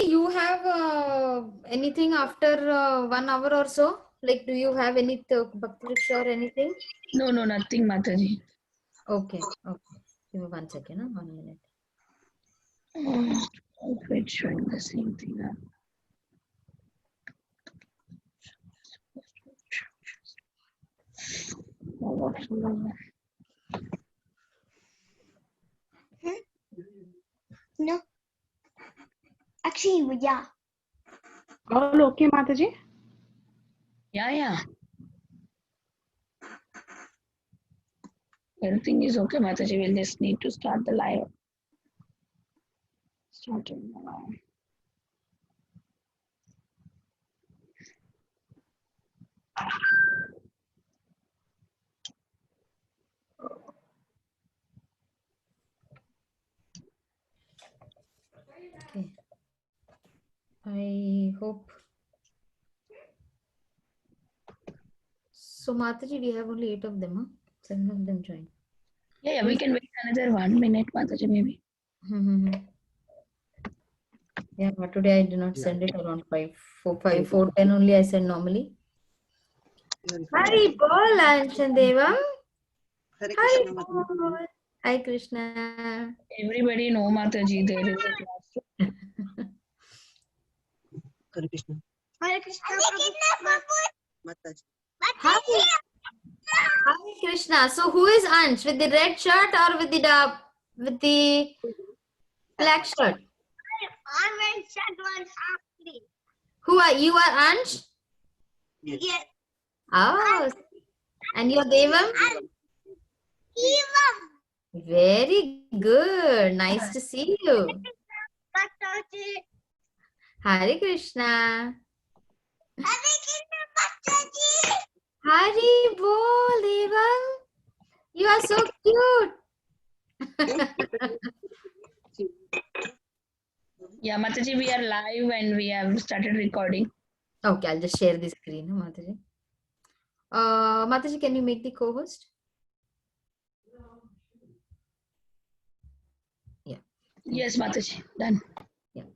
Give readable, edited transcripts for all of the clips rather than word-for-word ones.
you have anything after 1 hour or so? Like, do you have any Bhakti Riksha or anything? No, nothing, Mataji. Okay. Give me 1 second, 1 minute. It's showing the same thing. No. Actually, yeah. All okay, Mataji? Yeah. Everything is okay, Mataji. We'll just need to start the live. Starting now. Okay. I hope. So, Mataji, we have only 8 of them, huh? 7 of them joined. Yeah, we can wait another 1 minute, Mataji, maybe. Yeah, but today I did not send it around 4:10 only I send normally. Hari Bol, Anshandevam. Hari Bol. Hi, Krishna. Everybody know, Mataji, there is a class. Hare Krishna. Hare Krishna. Mataji. Hi, Krishna. So, who is Ansh? With the red shirt or with the black shirt? I'm wearing shirt one half sleeve. Who are you? Are Ansh? Yes. Oh, and you're Devam? Eva. Very good. Nice to see you. Mataji. Hare Krishna. Hare Krishna, Mataji. Hari Bol, Devam. You are so cute. Yeah, Mataji, we are live and we have started recording. Okay, I'll just share the screen, Mataji. Mataji, can you make the co-host? Yeah. Yes, Mataji, done. Yeah.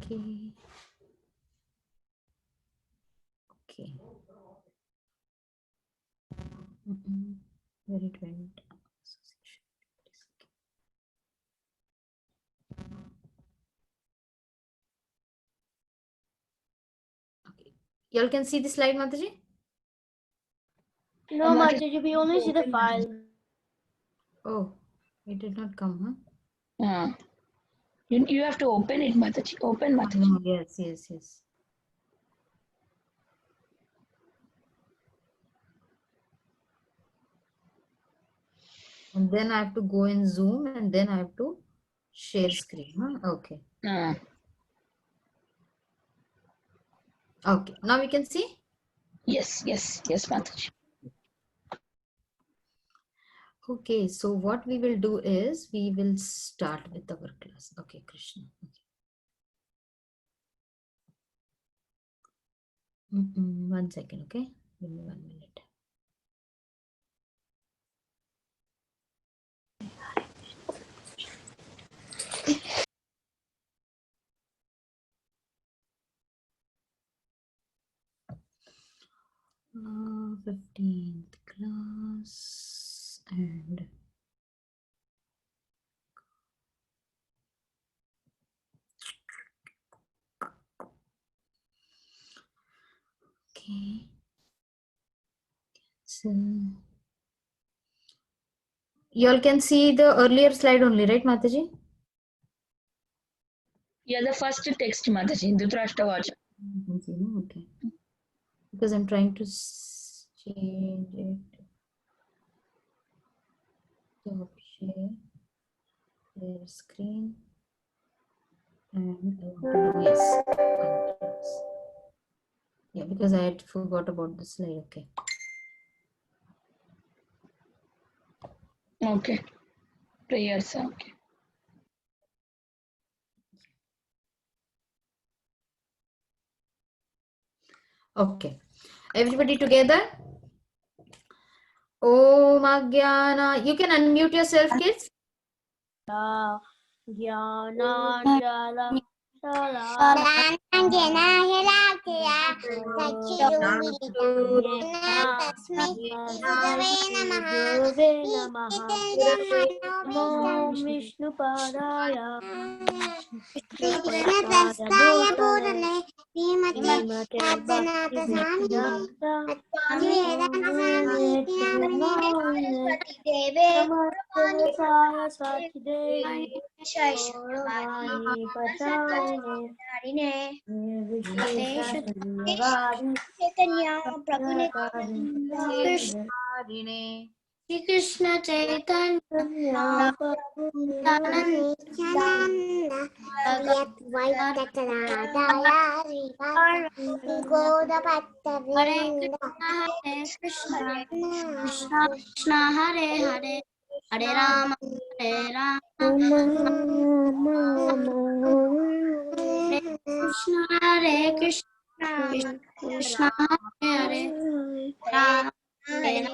Okay. Where it went? Okay. Y'all can see the slide, Mataji? No, Mataji, we only see the file. Oh, it did not come, huh? You have to open it, Mataji. Open, Mataji. Oh, yes. And then I have to go in Zoom and then I have to share screen, huh? Okay. Okay, now we can see? Yes, Mataji. Okay, so what we will do is we will start with our class. Okay, Krishna. Okay. 1 second, okay? Give me 1 minute. Uh, 15th class and okay. So you all can see the earlier slide only, right, Mataji? Yeah, the first text, Mataji, Dhritarashtra. Okay. Because I'm trying to change it. Stop share screen. And I want to do yes. Yeah, because I had forgot about the slide. Okay. Okay. Prayers, okay. Okay. Everybody together? Om Agyana. You can unmute yourself, kids. Shri Krishna Chaitanya Nityananda Advaita Gaura Bhatta Vrinda Hare Krishna Krishna Krishna Hare Hare Hare Rama Hare Krishna Hare Krishna Krishna Hare Hare Hare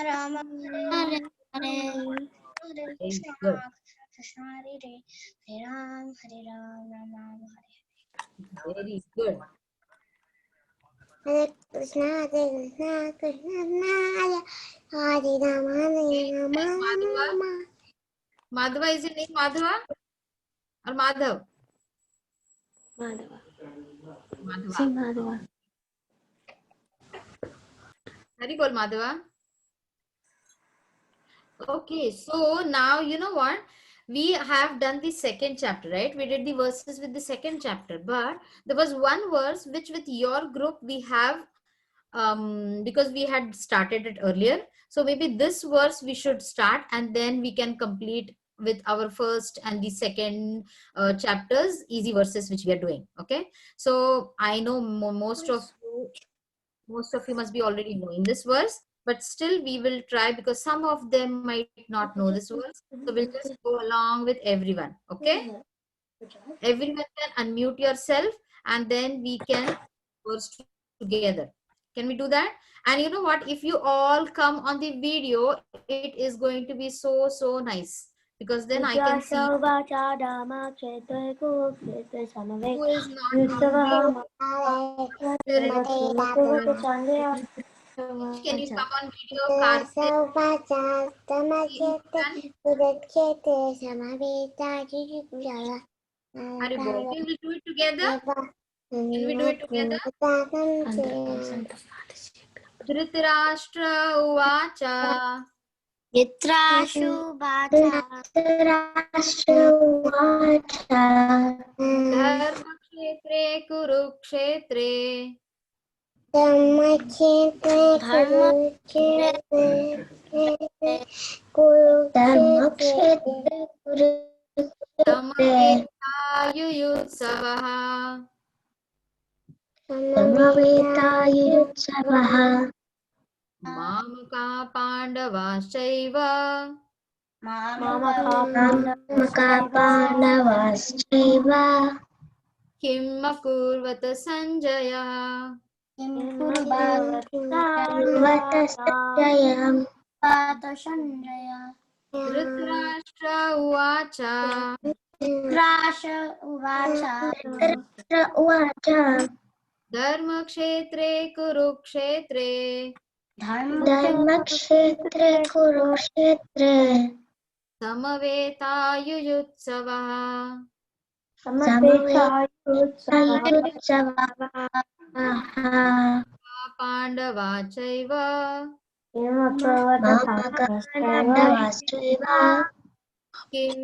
Rama Hare Hare Very good. Krishna Hare Ram Hare Ram Ram Hare Very good. Hare Krishna Krishna Krishna Hare Hare Rama Rama Madhava, is your name Madhava or Madhav? Madhava. Madhava. Say Madhava. Very good, Madhava. Okay, so now you know what? We have done the second chapter, right? We did the verses with the second chapter, but there was one verse which with your group we have, because we had started it earlier. So maybe this verse we should start and then we can complete with our first and the second chapters, easy verses which we are doing. Okay. So I know most of you must be already knowing this verse, but still we will try because some of them might not know this verse. So we'll just go along with everyone. Okay. Everyone can unmute yourself and then we can verse together. Can we do that? And you know what? If you all come on the video, it is going to be so nice because then I can see who is not Hare Can you come on video, Karthik? Haribo. Okay, we'll do it together. Can we do it together? Dhritarashtra Uvacha Dharmakshetre Kurukshetre Samaveta Yuyutsavaha Mamaka Pandavashaiva Kim Akurvata Sanjaya Dhritarashtra Uvacha Dharmakshetre Kurukshetre Samaveta Yuyutsavaha Pandavachaiva Kim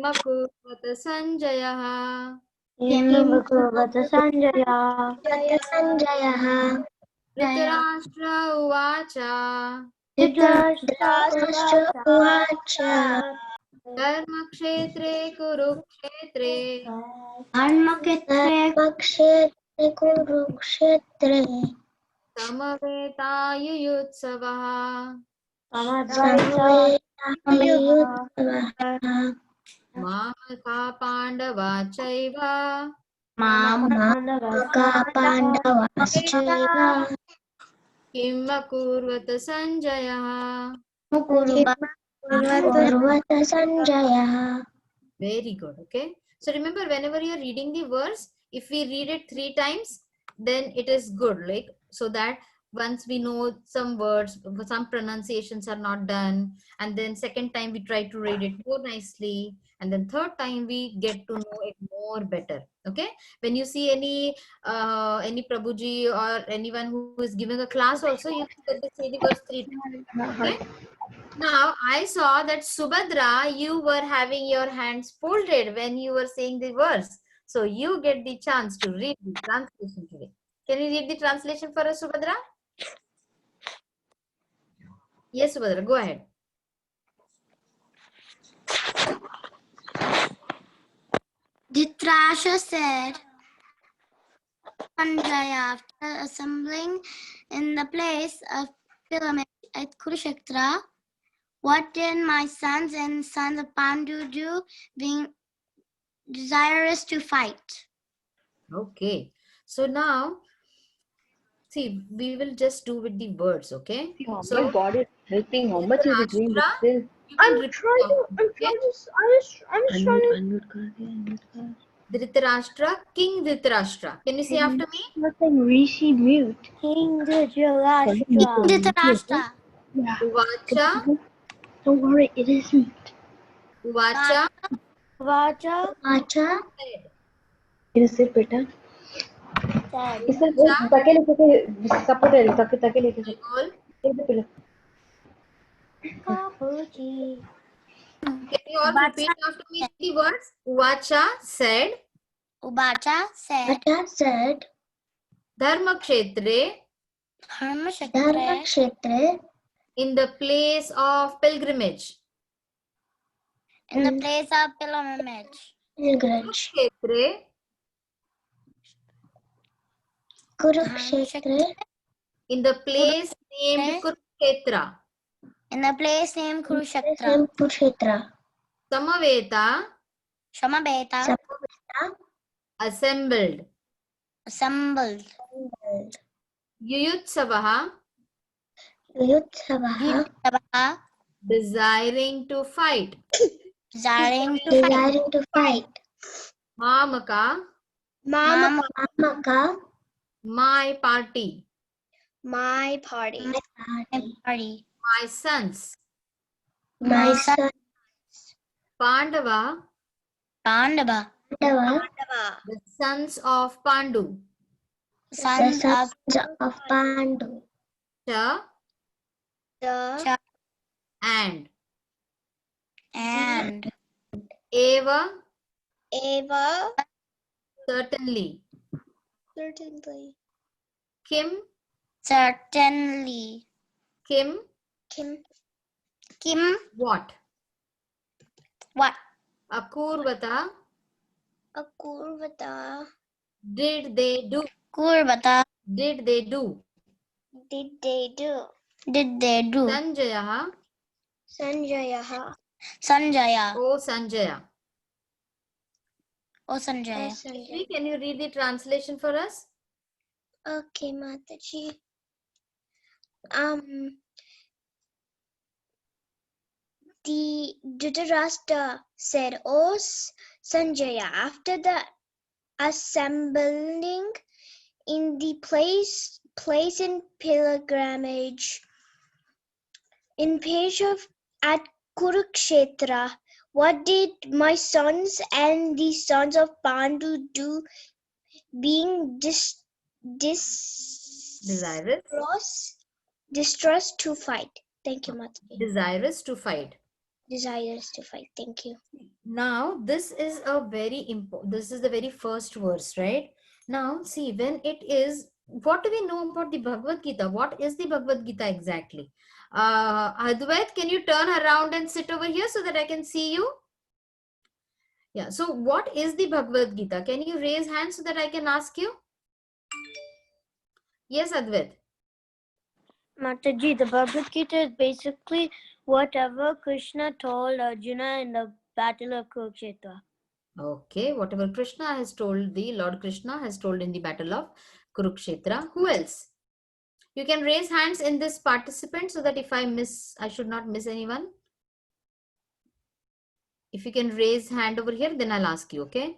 Akurvata Sanjaya Dhritarashtra Uvacha Dharmakshetre Kurukshetre Samaveta Yuyutsavaha Mamaka Pandavachaiva Kim akurvata Sanjaya. Kurvata Sanjaya. Very good. Okay. So remember, whenever you're reading the verse, if we read it 3 times, then it is good. Like, so that once we know some words, some pronunciations are not done, and then second time we try to read it more nicely, and then third time we get to know it more better. Okay. When you see any Prabhuji or anyone who is giving a class also, you say the verse 3 times. Okay. Now, I saw that Subhadra, you were having your hands folded when you were saying the verse. So, you get the chance to read the translation today. Can you read the translation for us, Subhadra? Yes, Subhadra, go ahead. Dhritarashtra said, Sanjaya, after assembling in the place of pilgrimage at Kurukshetra, what did my sons and sons of Pandu do, being desirous to fight? Okay. So, now, see, we will just do with the words, okay? See how So, much God is helping, how much is he doing, but Dhritarashtra, still. you can I'm repeat trying to. after me, okay? I'm just trying to. Unmute kar diya, unmute kar. Dhritarashtra, King Dhritarashtra. Can you say after me? Nothing. Rishi mute. King Can you Dhritarashtra. mute it? Dhritarashtra. Yeah. Uvacha, Don't worry, it is mute. Uvacha, Vacha said. Can you sit, beta? said. इसे Uvacha, ताके लेके support है ताके लेके सब Bol. एक दे पहले Babuji. Can you all repeat after me the words? Uvacha said, Ubacha said, Dharma Kshetre, Dharmakshetra, in the place of pilgrimage. in the place of pilgrimage. Kurukshetre, Kurukshetra, in the place named Kurukshetra. in the place named Kurukshetra. Samaveta, Shamabeta assembled. assembled. Yuyutsavaha, Yudhavaha desiring to fight. desiring to fight. Mamaka, Mamaka, my party. my party. My sons. My son Pandava, Pandava, the sons of Pandu. sons of Pandu. Cha Cha and and Eva, Eva, certainly. certainly. Kim, Certainly. Kim, Kim, what? what? Akurvata, Akurvata. did they do? Kurvata. Did they do? Did they do? Did they do? Sanjaya, Sanjaya. Sanjaya. oh Sanjaya. Oh, Sanjaya. Lakshmi, can you read the translation for us? Okay, Mataji. The Dhritarashtra said, "O Sanjaya, after the assembling in the place in pilgrimage in page of at Kurukshetra, what did my sons and the sons of Pandu do, being distressed to fight?" Thank you, Mataji. Desirous to fight. Desires to fight. Thank you. Now, this is a very important, this is the very first verse, right? Now, see, when it is, what do we know about the Bhagavad Gita? What is the Bhagavad Gita exactly? Advait, can you turn around and sit over here so that I can see you? Yeah, so what is the Bhagavad Gita? Can you raise hands so that I can ask you? Yes, Advait. Mataji, the Bhagavad Gita is basically whatever Krishna told Arjuna in the battle of Kurukshetra. Okay, whatever Krishna has told, the Lord Krishna has told in the battle of Kurukshetra. Who else? You can raise hands in this participant so that if I should not miss anyone. If you can raise hand over here, then I'll ask you, okay?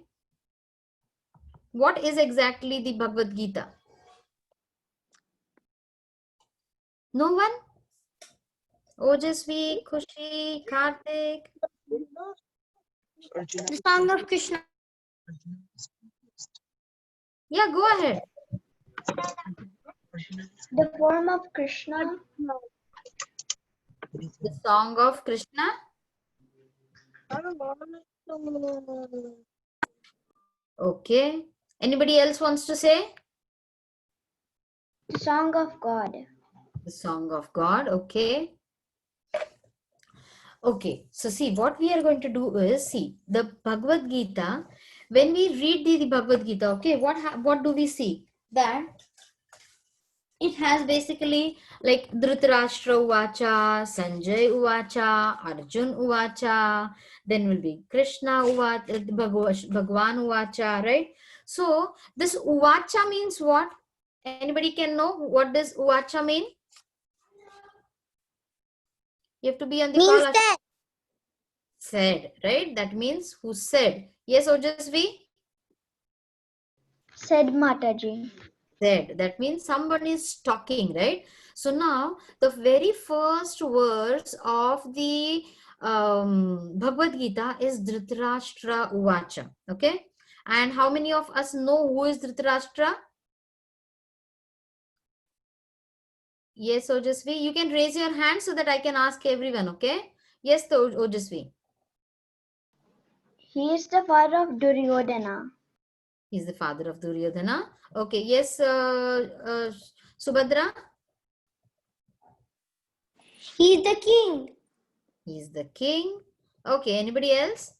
What is exactly the Bhagavad Gita? No one? Ojasvi, Khushi, Karthik. The song of Krishna. Yeah, go ahead. The form of Krishna. The song of Krishna. Okay. Anybody else wants to say? The song of God. The song of God. Okay. Okay. So see, what we are going to do is, see, the Bhagavad Gita, when we read the Bhagavad Gita, okay, what do we see? That it has basically like Dhritarashtra Uvacha, Sanjay Uvacha, Arjun Uvacha, then will be Krishna Uvacha, Bhagwan Uvacha, right? So this Uvacha means what? Anybody can know what does Uvacha mean? You have to be on the Means call. that. Said, right? That means who said. Yes, Ojasvi? Said Mataji. Said. That means someone is talking, right? So now the very first verse of the Bhagavad Gita is Dhritarashtra Uvacha. Okay? And how many of us know who is Dhritarashtra? Yes, Ojasvi. You can raise your hand so that I can ask everyone, okay? Yes, Ojasvi. He is the father of Duryodhana. He's the father of Duryodhana. Okay, yes, Subhadra? He is the king. He's the king. Okay, anybody else?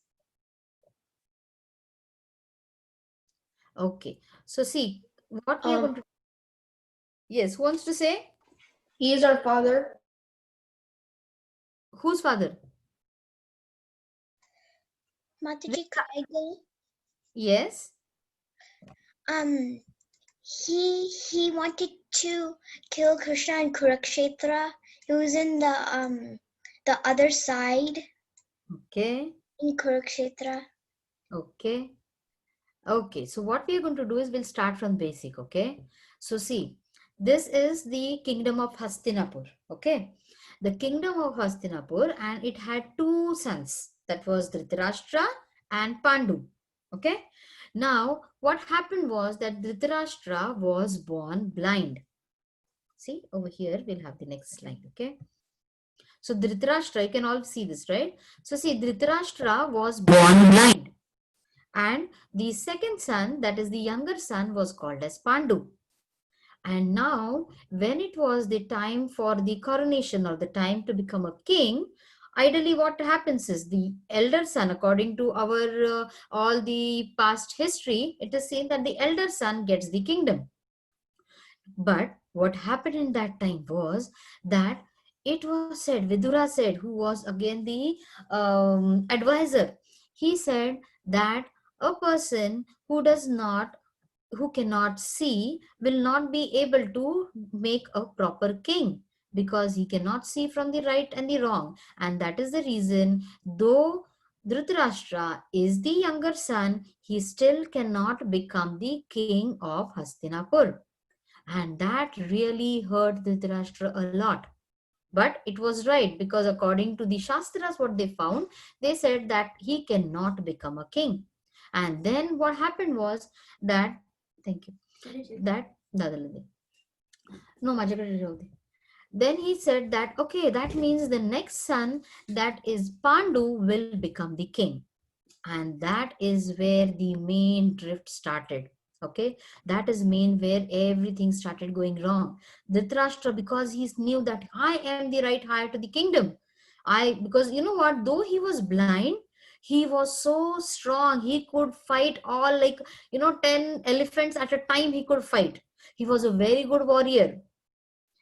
Okay, so see, what we are going to... Yes, who wants to say? He is our father. Whose father? Mataji, could I go? Yes. He wanted to kill Krishna in Kurukshetra. He was in the other side Okay. in Kurukshetra. Okay. Okay, so what we are going to do is we'll start from basic, okay? So see, this is the kingdom of Hastinapur, okay? The kingdom of Hastinapur, and it had two sons. That was Dhritarashtra and Pandu, okay? Now, what happened was that Dhritarashtra was born blind. See, over here, we'll have the next slide, okay? So Dhritarashtra, you can all see this, right? So see, Dhritarashtra was born blind. And the second son, that is the younger son, was called as Pandu. And now, when it was the time for the coronation or the time to become a king, ideally what happens is the elder son, according to our all the past history, it is seen that the elder son gets the kingdom. But what happened in that time was that it was said, Vidura said, who was again the advisor, he said that a person who cannot see will not be able to make a proper king, because he cannot see from the right and the wrong. And that is the reason, though Dhritarashtra is the younger son, he still cannot become the king of Hastinapur. And that really hurt Dhritarashtra a lot. But it was right, because according to the Shastras, what they found, they said that he cannot become a king. And then what happened was that, thank you, that, no, then he said that, okay, that means the next son, that is Pandu, will become the king. And that is where the main drift started. Okay, that is main where everything started going wrong. Dhritarashtra, because he knew that I am the right heir to the kingdom, because you know what, though he was blind, he was so strong. He could fight all, like, 10 elephants at a time he could fight. He was a very good warrior.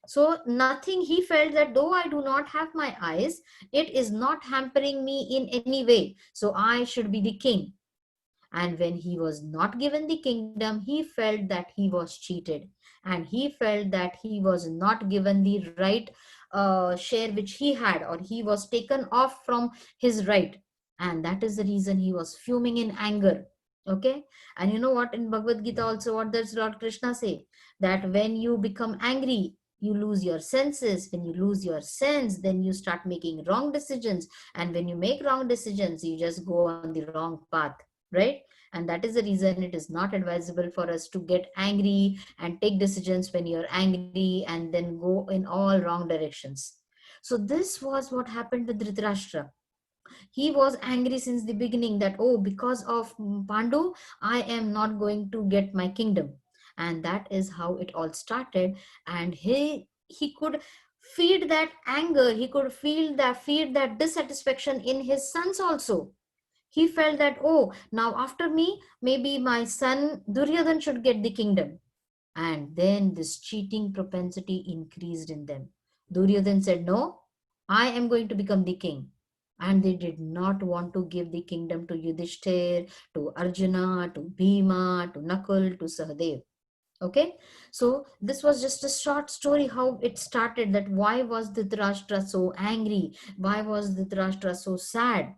So nothing, he felt that though I do not have my eyes, it is not hampering me in any way. So I should be the king. And when he was not given the kingdom, he felt that he was cheated. and he felt that he was not given the right share which he had, or he was taken off from his right, and that is the reason he was fuming in anger. Okay. And you know what, in Bhagavad Gita also, what does Lord Krishna say? That when you become angry, you lose your senses. When you lose your sense, then you start making wrong decisions, and when you make wrong decisions, you just go on the wrong path, right? And that is the reason it is not advisable for us to get angry and take decisions when you're angry and then go in all wrong directions. So this was what happened with Dhritarashtra. He was angry since the beginning that, oh, because of Pandu, I am not going to get my kingdom. And that is how it all started. And he could feed that anger, he could feed that dissatisfaction in his sons also. He felt that, oh, now after me, maybe my son Duryodhan should get the kingdom. And then this cheating propensity increased in them. Duryodhan said, no, I am going to become the king. And they did not want to give the kingdom to Yudhishthir, to Arjuna, to Bhima, to Nakul, to Sahadev. Okay, so this was just a short story how it started, that why was Dhritarashtra so angry? Why was Dhritarashtra so sad?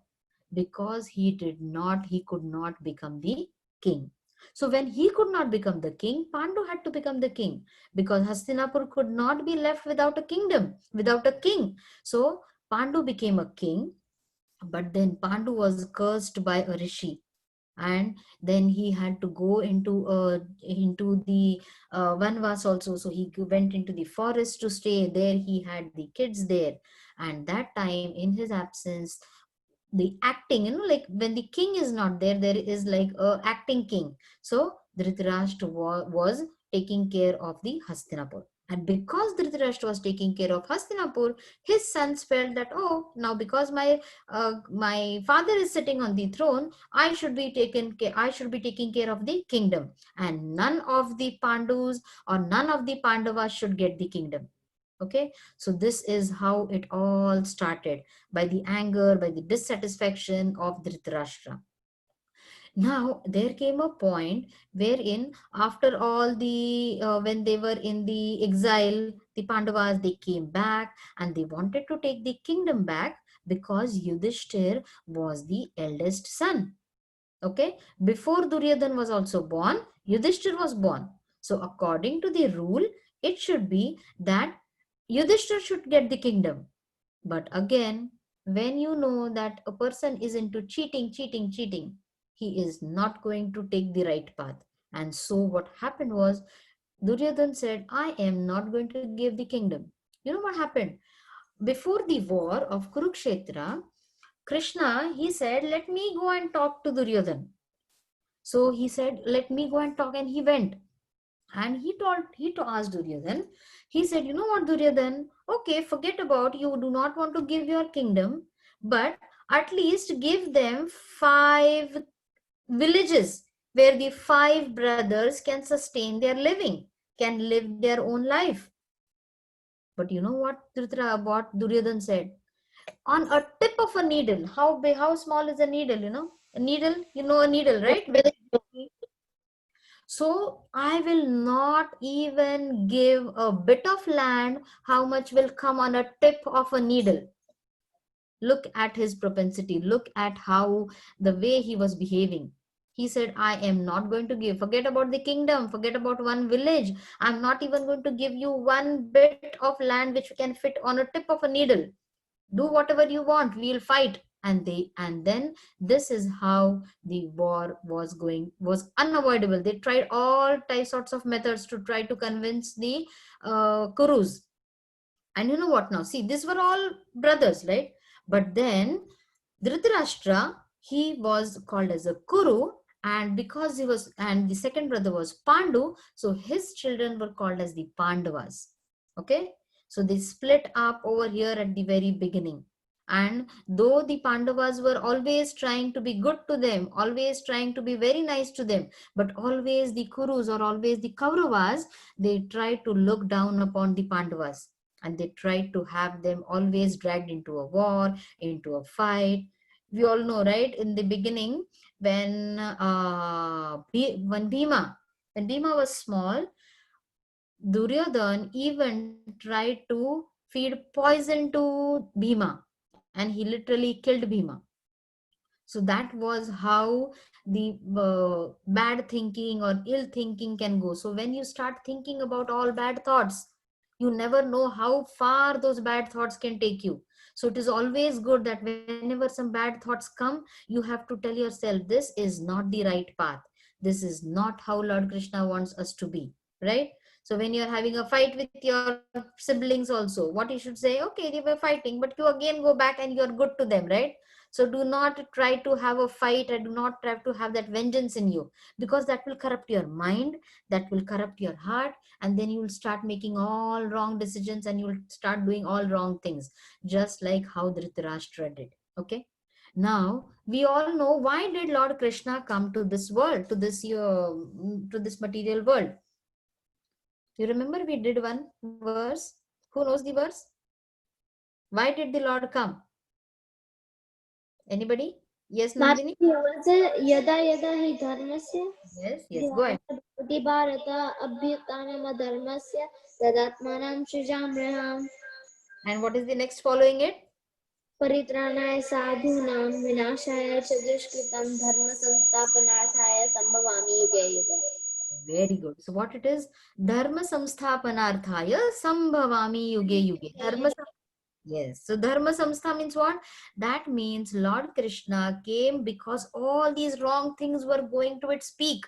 Because he could not become the king. So when he could not become the king, Pandu had to become the king, because Hastinapur could not be left without a kingdom, without a king. So Pandu became a king, but then Pandu was cursed by a rishi, and then he had to go into the vanvas also. So he went into the forest to stay there. He had the kids there, and that time in his absence, the acting, like when the king is not there, there is like a acting king. So Dhritarashtra was taking care of the Hastinapur. And because Dhritarashtra was taking care of Hastinapur, his sons felt that, oh, now because my father is sitting on the throne, I should be taking care of the kingdom, and none of the Pandus or none of the Pandavas should get the kingdom. Okay, so this is how it all started, by the anger, by the dissatisfaction of Dhritarashtra. Now there came a point wherein, after all the when they were in the exile, the Pandavas, they came back and they wanted to take the kingdom back, because Yudhishthir was the eldest son. Okay, before Duryodhan was also born, Yudhishthir was born. So according to the rule, it should be that Yudhishthir should get the kingdom. But again, when you know that a person is into cheating, he is not going to take the right path. And so what happened was, Duryodhan said, I am not going to give the kingdom. You know what happened? Before the war of Kurukshetra, Krishna, he said, let me go and talk to Duryodhan. So he said, let me go and talk, and he went. And he asked Duryodhan, he said, you know what, Duryodhan, okay, forget about you do not want to give your kingdom, but at least give them 5 villages where the 5 brothers can sustain their living, can live their own life. But you know what Duryodhan said? On a tip of a needle, how big, how small is a needle, A needle, a needle, right? So I will not even give a bit of land, how much will come on a tip of a needle. Look at his propensity. Look at how the way he was behaving. He said, I am not going to give. Forget about the kingdom. Forget about one village. I'm not even going to give you one bit of land which can fit on a tip of a needle. Do whatever you want. We'll fight. And then this is how the war was unavoidable. They tried all types sorts of methods to try to convince the Kurus. And you know what now? See, these were all brothers, right? But then Dhritarashtra, he was called as a Kuru, and because he was, and the second brother was Pandu, so his children were called as the Pandavas. Okay, so they split up over here at the very beginning. And though the Pandavas were always trying to be good to them, always trying to be very nice to them, but always the Kurus or always the Kauravas, they tried to look down upon the Pandavas, and they tried to have them always dragged into a war, into a fight. We all know, right? In the beginning, when Bhima was small, Duryodhan even tried to feed poison to Bhima, and he literally killed Bhima. So that was how the bad thinking or ill thinking can go. So when you start thinking about all bad thoughts, you never know how far those bad thoughts can take you. So it is always good that whenever some bad thoughts come, you have to tell yourself, this is not the right path. This is not how Lord Krishna wants us to be, right? So when you're having a fight with your siblings also, what you should say, okay, they were fighting, but you again go back and you're good to them, right? So do not try to have a fight, and do not try to have that vengeance in you, because that will corrupt your mind, that will corrupt your heart, and then you will start making all wrong decisions and you will start doing all wrong things, just like how Dhritarashtra did. Okay. Now we all know, why did Lord Krishna come to this world, to this material world? You remember we did one verse? Who knows the verse? Why did the Lord come? Anybody? Yes, Nandini? was it yada yada hi dharmasya Yes, go ahead. bhakti bharata abhyutanam dharmasya tadatmanam srijamraham And what is the next following it? परित्राणाय साधूनां विनाशाय च दुष्कृतं धर्म संस्थापनार्थाय संभवामि युगे युगे. Very good. So what it is? Dharma samsthapanarthaya sambhavami yuge yuge. Yes. So Dharma Samstha means what? That means Lord Krishna came because all these wrong things were going to its peak.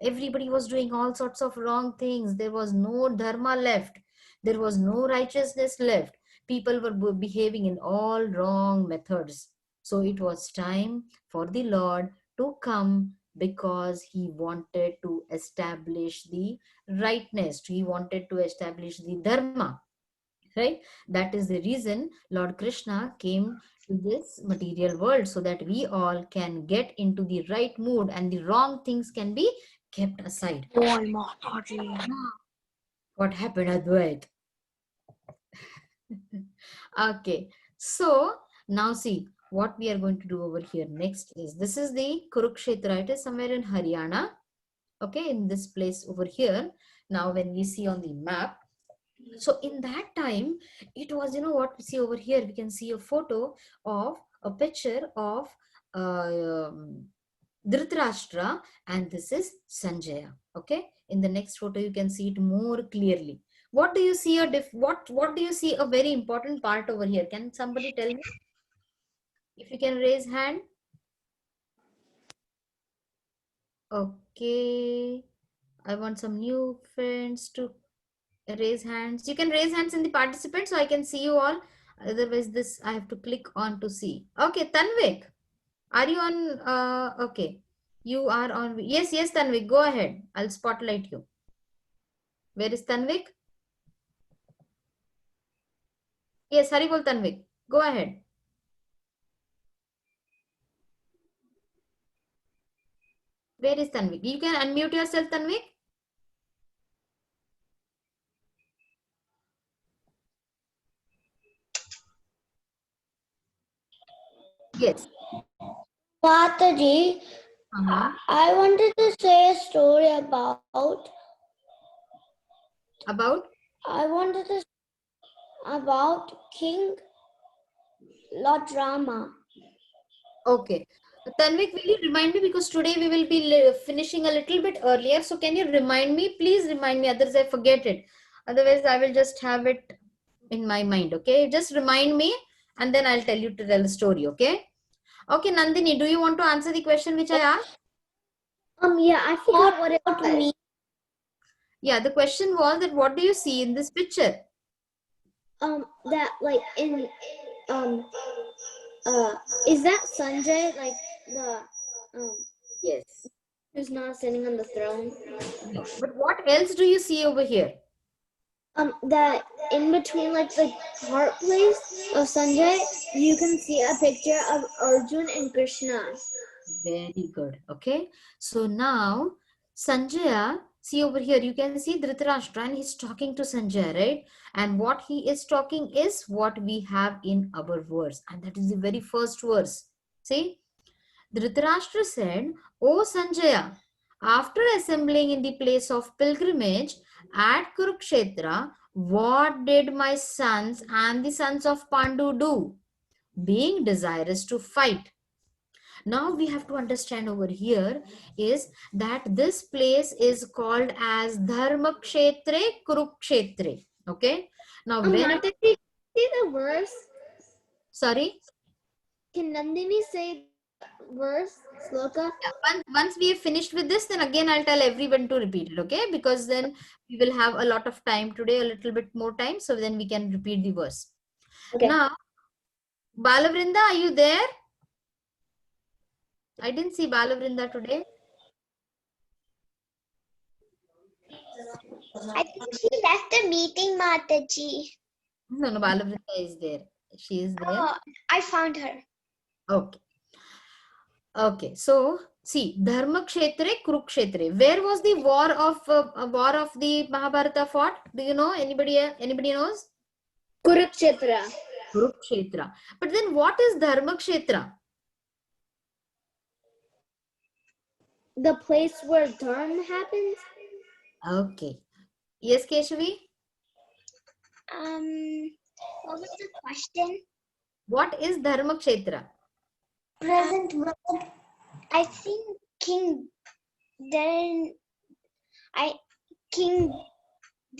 Everybody was doing all sorts of wrong things. There was no dharma left. There was no righteousness left. People were behaving in all wrong methods. So it was time for the Lord to come, because he wanted to establish the rightness. He wanted to establish the dharma. Right? That is the reason Lord Krishna came to this material world, so that we all can get into the right mood and the wrong things can be kept aside. What happened, Advait? Okay, so now see what we are going to do over here next is, this is the Kurukshetra. It is somewhere in Haryana. Okay, in this place over here. Now when we see on the map, so in that time, it was, what we see over here, we can see a photo of a picture of Dhritarashtra, and this is Sanjaya. Okay, in the next photo you can see it more clearly. What do you see what do you see a very important part over here? Can somebody tell me? If you can raise hand. Okay, I want some new friends to raise hands. You can raise hands in the participants so I can see you all. Otherwise, this I have to click on to see. Okay, Tanvik, are you on? Okay, you are on. Yes, Tanvik, go ahead. I'll spotlight you. Where is Tanvik? Yes, Haribol Tanvik. Go ahead. Where is Tanvik? You can unmute yourself, Tanvik. Yes. Mataji, I wanted to say a story about. About? I wanted to about King Lord Rama. Okay. Tanvik, will you remind me, because today we will be finishing a little bit earlier. So can you remind me? Please remind me, otherwise I forget it. Otherwise I will just have it in my mind. Okay. Just remind me and then I'll tell you to tell the story. Okay. Okay, Nandini, do you want to answer the question which I asked? Yeah, I forgot what it was. Yeah, the question was that what do you see in this picture? That like in is that Sanjay, like the Yes. who's not sitting on the throne? No. But what else do you see over here? That in between like the heart place of Sanjay, you can see a picture of Arjun and Krishna. Very good. Okay. So now Sanjaya, see over here, you can see Dhritarashtra and he's talking to Sanjaya, right? And what he is talking is what we have in our verse. And that is the very first verse. See, Dhritarashtra said, "Oh Sanjaya, After assembling in the place of pilgrimage at Kurukshetra, what did my sons and the sons of Pandu do? Being desirous to fight. Now we have to understand over here is that this place is called as Dharmakshetre Kurukshetre. Okay. Now when Mataji, say the verse. sorry. Can Nandini say verse, sloka? Once we have finished with this, then again I'll tell everyone to repeat it, okay? Because then we will have a lot of time today, a little bit more time, so then we can repeat the verse. Okay. Now, Balavrinda, are you there? I didn't see Balavrinda today. I think she left the meeting, Mataji. No, Balavrinda is there. She is there. Oh, I found her. Okay. Okay. So, see, Dharmakshetre, Kurukshetre. Where was the war of the Mahabharata fought? Do you know? Anybody knows? Kurukshetra. Kurukshetra. But then what is Dharmakshetra? The place where Dharma happens? Okay. Yes, Keshavi? What was the question? What is Dharmakshetra? Present world. I think King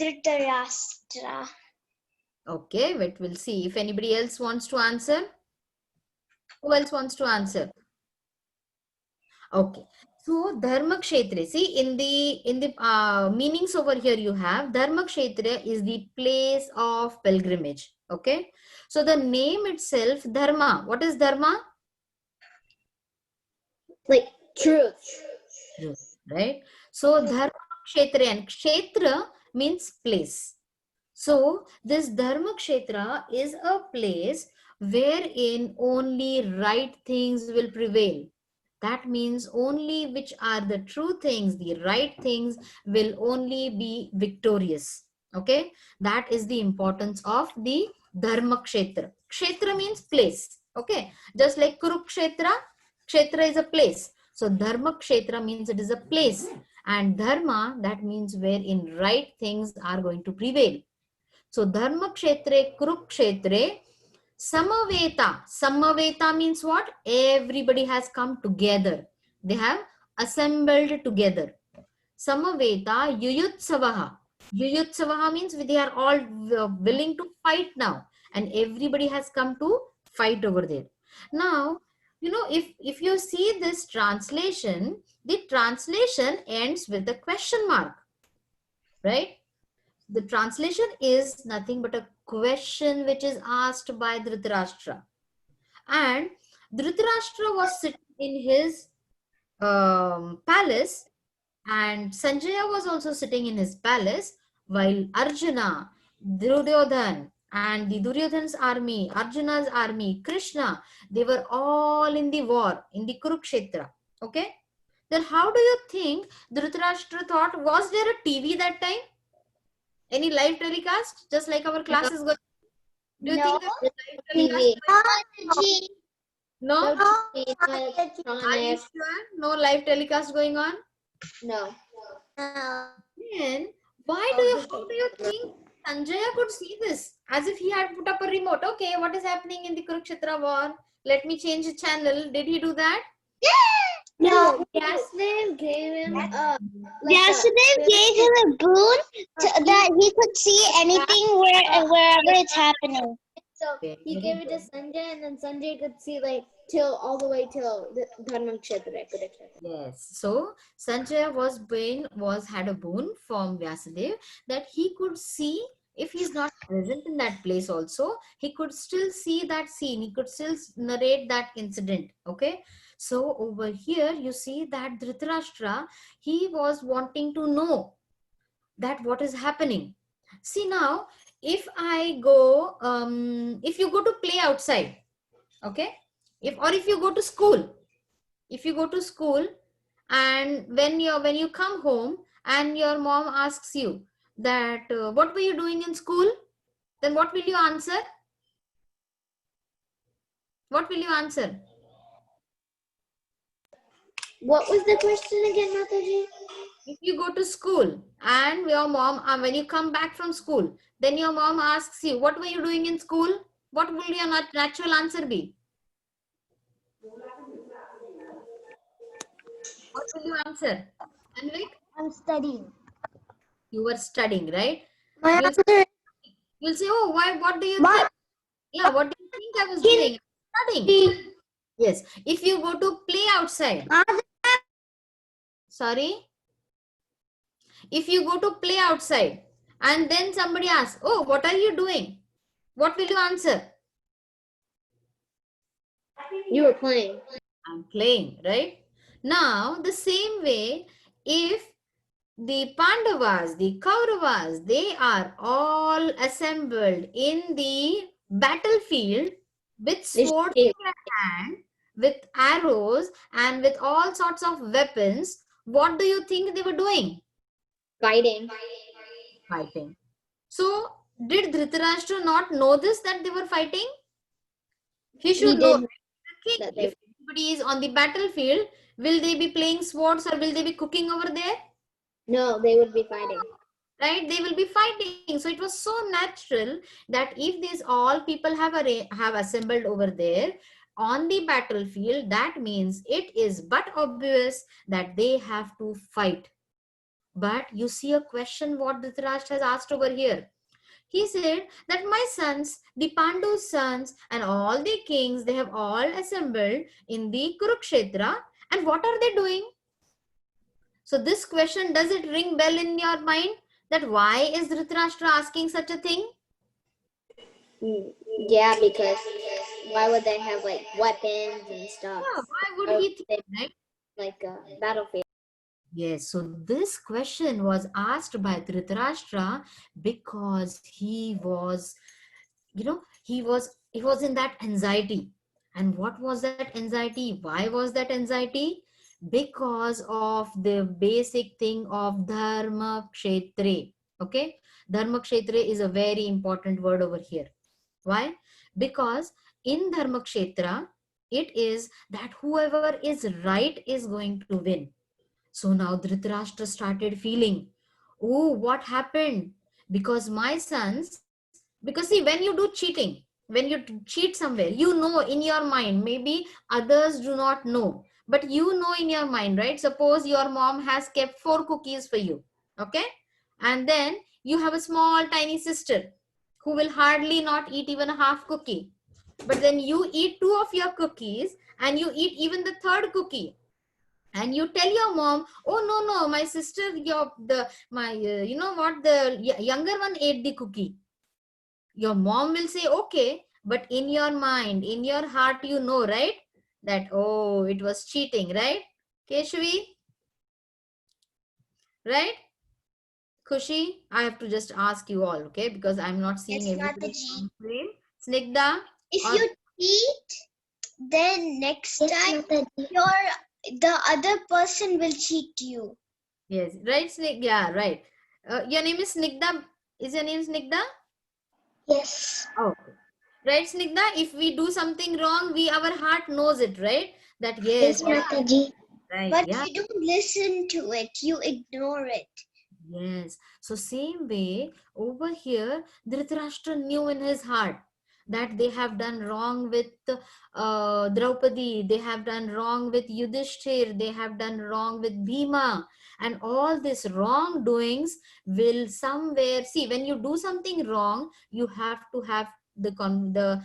Dhritarashtra. Okay, wait, we'll see. If anybody else wants to answer. Who else wants to answer? Okay. So Dharmakshetra, see in the meanings over here you have Dharmakshetra is the place of pilgrimage. Okay. So the name itself, Dharma. What is Dharma? Like truth. Truth, right? So Dharmakshetra, and Kshetra means place. So this Dharmakshetra is a place wherein only right things will prevail. That means only which are the true things, the right things will only be victorious. Okay, that is the importance of the Dharmakshetra. Kshetra means place. Okay, just like Kurukshetra, Kshetra is a place. So Dharmakshetra means it is a place, and Dharma, that means wherein right things are going to prevail. So Dharmakshetre, Kurukshetre, Samaveta. Samaveta means what? Everybody has come together. They have assembled together. Samaveta Yuyutsavaha. Yuyutsavaha means they are all willing to fight now. And everybody has come to fight over there. Now, you know, if you see this translation, the translation ends with a question mark. Right? The translation is nothing but a question which is asked by Dhritarashtra. And Dhritarashtra was sitting in his palace, and Sanjaya was also sitting in his palace, while Arjuna, Duryodhan, and the Duryodhan's army, Arjuna's army, Krishna, they were all in the war, in the Kurukshetra. Okay? Then how do you think Dhritarashtra thought, was there a TV that time? Any live telecast? Just like our class is going. Do you think there was live telecast? No? Are you sure? No live telecast going on? No. Then how do you think Sanjaya could see this? As if he had put up a remote. Okay, what is happening in the Kurukshetra war? Let me change the channel. Did he do that? No. Vyasdev gave him a Vyasudev gave him a boon that he could see anything wherever it's happening. So he gave it to Sanjay, and then Sanjay could see like till all the way till the Dharmakshetra. Yes. So Sanjaya had a boon from Vyasadeva that he could see. If he's not present in that place also, he could still see that scene. He could still narrate that incident. Okay. So over here, you see that Dhritarashtra, he was wanting to know that what is happening. See now, if you go to play outside, okay, if you go to school, and when you come home and your mom asks you that what were you doing in school, then what will you answer? What will you answer? What was the question again, Mataji? If you go to school and your mom, when you come back from school, then your mom asks you, what were you doing in school? What will your natural answer be? What will you answer? Anvik, I'm studying. you were studying, right? My You'll, answer you'll say, oh, why? What do you is think? Yeah, what do you think I was doing? Studying. Yes. If you go to play outside, sorry, if you go to play outside and then somebody asks, oh, what are you doing? What will you answer? You were playing. I'm playing, right? Now, the same way, if the Pandavas, the Kauravas, they are all assembled in the battlefield with swords in their hand, with arrows, and with all sorts of weapons. What do you think they were doing? Fighting. Fighting. So, did Dhritarashtra not know this, that they were fighting? He should know. Did that they If anybody is on the battlefield, will they be playing swords or will they be cooking over there? No, they would be fighting. Right, they will be fighting. So it was so natural that if these all people have assembled over there on the battlefield, that means it is but obvious that they have to fight. But you see a question what Dhritarashtra has asked over here. He said that my sons, the Pandu's sons, and all the kings, they have all assembled in the Kurukshetra, and what are they doing? So this question, does it ring bell in your mind? That why is Dhritarashtra asking such a thing? Yeah, because why would they have like weapons and stuff? Yeah, why would Why he would they think, right? like a battlefield? Yes, so this question was asked by Dhritarashtra because he was, he was in that anxiety. And what was that anxiety? Why was that anxiety? Because of the basic thing of dharma kshetre. Okay, dharma kshetre is a very important word over here. Why? Because in dharma kshetra, it is that whoever is right is going to win. So now Dhritarashtra started feeling, oh, what happened? Because my sons, because see, when you do cheating, when you cheat somewhere, you know in your mind, maybe others do not know, but you know in your mind, right? Suppose your mom has kept 4 cookies for you, okay? And then you have a small tiny sister who will hardly not eat even a half cookie. But then you eat 2 of your cookies and you eat even the third cookie, and you tell your mom, oh no, my sister, you know what, the younger one ate the cookie. Your mom will say okay, but in your mind, in your heart, you know, right, that oh, it was cheating, right? Keshvi, right? Khushi, I have to just ask you all, okay, because I'm not seeing Yes, everybody Mataji. on screen. Snigdha, If or you cheat, then next Yes, time Mataji. the other person will cheat you. yes, right, yeah, right. Your name is Snigdha. Is your name Snigdha? Yes. Oh, right, Snigdha, if we do something wrong, our heart knows it, right? That yes, Yes, Mataji. right, But yeah, you don't listen to it. You ignore it. yes. So same way over here, Dhritarashtra knew in his heart that they have done wrong with Draupadi, they have done wrong with Yudhishthir, they have done wrong with Bhima, and all these wrongdoings will somewhere, see, when you do something wrong, you have to have the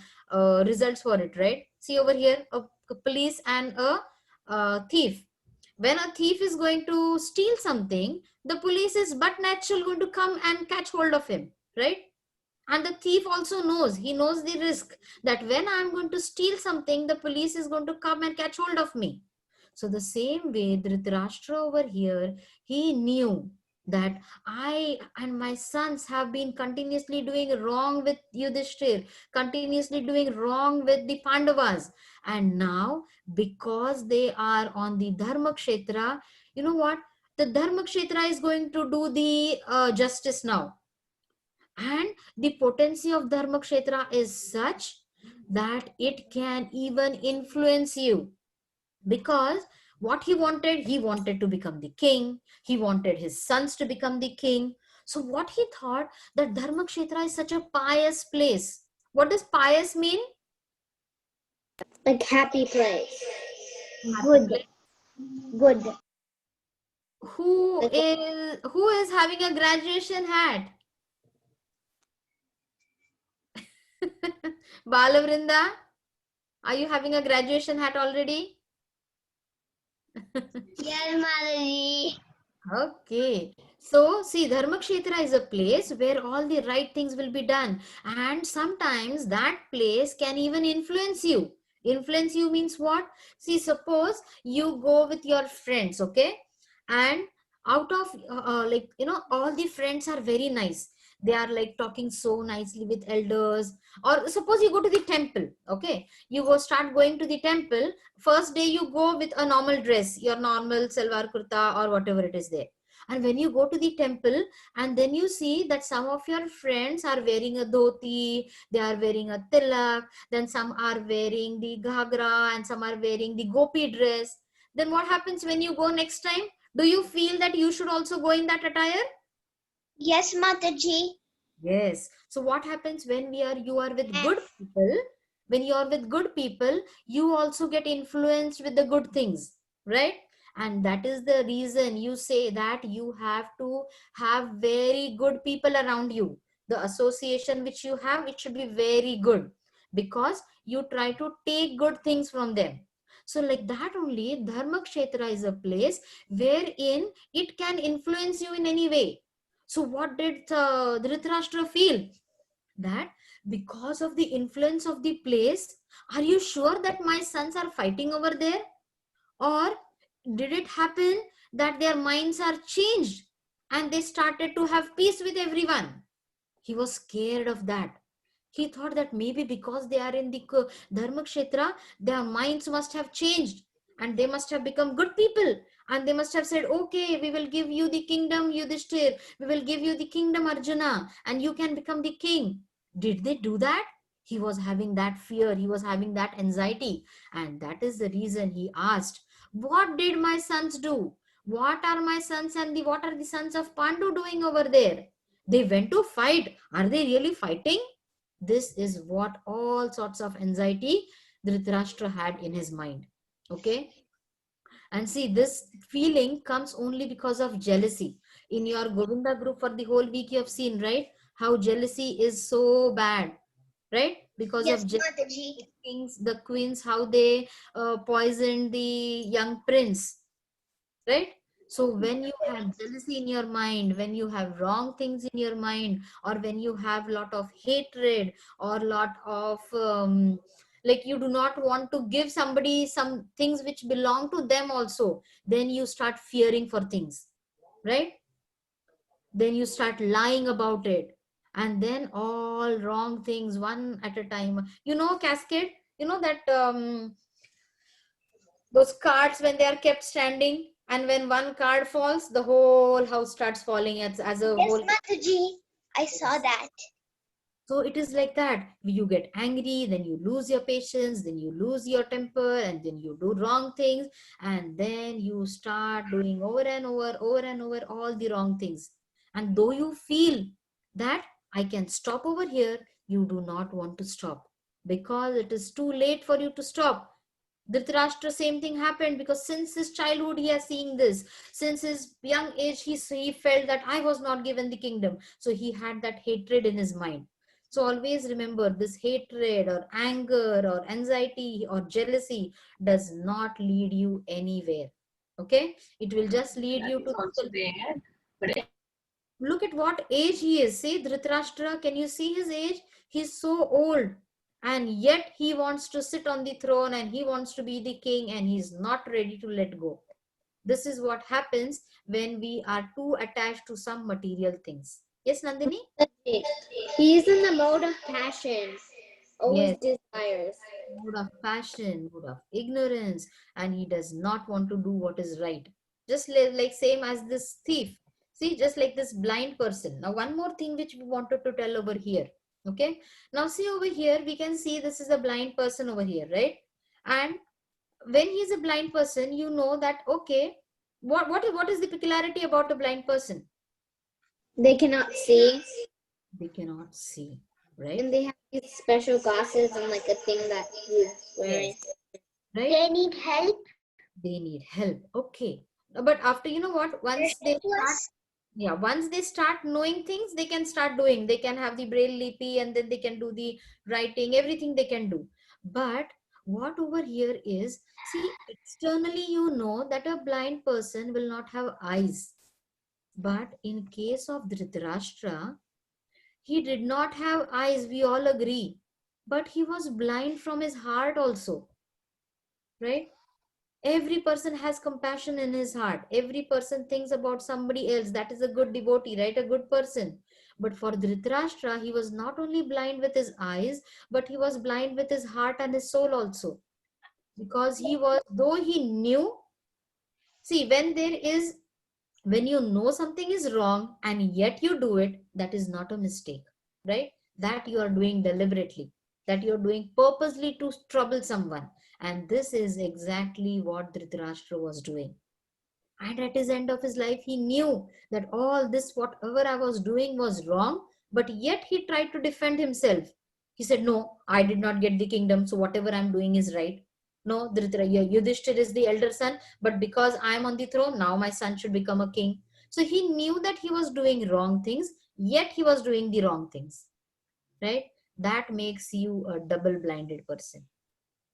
results for it, right? See over here, a police and a thief. When a thief is going to steal something, the police is but natural going to come and catch hold of him, right? And the thief also knows, he knows the risk that when I'm going to steal something, the police is going to come and catch hold of me. So the same way Dhritarashtra over here, he knew that I and my sons have been continuously doing wrong with Yudhishthir, continuously doing wrong with the Pandavas. And now, because they are on the Dharma Kshetra, you know what? The Dharma Kshetra is going to do the justice now. And the potency of Dharma Kshetra is such that it can even influence you. Because What he wanted to become the king. He wanted his sons to become the king. So what he thought, that Dharmakshetra is such a pious place. What does pious mean? Like happy place. Happy Good. place. Good. Who is having a graduation hat? Balavrinda, are you having a graduation hat already? Yes, Mataji. Okay. So, see, Dharmakshetra is a place where all the right things will be done. And sometimes that place can even influence you. Influence you means what? See, suppose you go with your friends, okay? And out of, all the friends are very nice. They are like talking so nicely with elders. Or suppose you go to the temple, okay? You go start going to the temple. First day you go with a normal dress, your normal salwar kurta or whatever it is there. And when you go to the temple, and then you see that some of your friends are wearing a dhoti, they are wearing a tilak, then some are wearing the ghagra, and some are wearing the gopi dress. Then what happens when you go next time? Do you feel that you should also go in that attire? Yes, Mataji. Yes. So what happens when you are with good people? When you are with good people, you also get influenced with the good things, right? And that is the reason you say that you have to have very good people around you. The association which you have, it should be very good, because you try to take good things from them. So like that only, Dharmakshetra is a place wherein it can influence you in any way. So what did Dhritarashtra feel? That because of the influence of the place, are you sure that my sons are fighting over there? Or did it happen that their minds are changed and they started to have peace with everyone? He was scared of that. He thought that maybe because they are in the Dharmakshetra, their minds must have changed and they must have become good people. And they must have said, okay, we will give you the kingdom, Yudhishthir. We will give you the kingdom, Arjuna, and you can become the king. Did they do that? He was having that fear. He was having that anxiety. And that is the reason he asked, what did my sons do? What are my sons and what are the sons of Pandu doing over there? They went to fight. Are they really fighting? This is what all sorts of anxiety Dhritarashtra had in his mind. Okay. And see, this feeling comes only because of jealousy. In your Govinda group for the whole week, you have seen, right? How jealousy is so bad, right? Because Yes, of jealousy, Mataji. kings, the queens, how they poisoned the young prince, right? So when you have jealousy in your mind, when you have wrong things in your mind, or when you have lot of hatred or lot of like you do not want to give somebody some things which belong to them also, then you start fearing for things, right? Then you start lying about it, and then all wrong things one at a time, cascade, that those cards when they are kept standing, and when one card falls, the whole house starts falling as a Yes, whole. Mataji. I saw that. So it is like that. You get angry, then you lose your patience, then you lose your temper, and then you do wrong things, and then you start doing over and over all the wrong things. And though you feel that I can stop over here, you do not want to stop, because it is too late for you to stop. Dhritarashtra, same thing happened, because since his childhood he has seen this. Since his young age, he felt that I was not given the kingdom. So he had that hatred in his mind. So always remember, this hatred or anger or anxiety or jealousy does not lead you anywhere. Okay? It will just lead That you is to also there. But look at what age he is. See, Dhritarashtra, can you see his age? He's so old. And yet he wants to sit on the throne and he wants to be the king and he's not ready to let go. This is what happens when we are too attached to some material things. Yes, Nandini? He's in the mode of passion. Always Yes. desires. Mood of passion, mood of ignorance, and he does not want to do what is right. Just like same as this thief. See, just like this blind person. Now, one more thing which we wanted to tell over here. Okay. Now, see over here, we can see this is a blind person over here, right? And when he's a blind person, you know that, okay, what is the peculiarity about a blind person? They cannot see, They cannot see, right? and they have these special glasses and like a thing that he's wearing. Yes. Right? They need help. They need help. Okay. But after, you know what, once they start, yeah, once they start knowing things, they can start doing. They can have the braille lipi, and then they can do the writing, everything they can do. But what over here is, see, externally you know that a blind person will not have eyes. But in case of Dhritarashtra, he did not have eyes, we all agree. But he was blind from his heart also, right? Every person has compassion in his heart. Every person thinks about somebody else. That is a good devotee, right? A good person. But for Dhritarashtra, he was not only blind with his eyes, but he was blind with his heart and his soul also. Because he was, though he knew, see, when you know something is wrong and yet you do it, that is not a mistake, right? That you are doing deliberately, that you are doing purposely to trouble someone. And this is exactly what Dhritarashtra was doing. And at his end of his life, he knew that all this, whatever I was doing was wrong, but yet he tried to defend himself. He said, no, I did not get the kingdom, so whatever I'm doing is right. No, Yudhishthir is the elder son, but because I'm on the throne, now my son should become a king. So he knew that he was doing wrong things, yet he was doing the wrong things, right? That makes you a double-blinded person.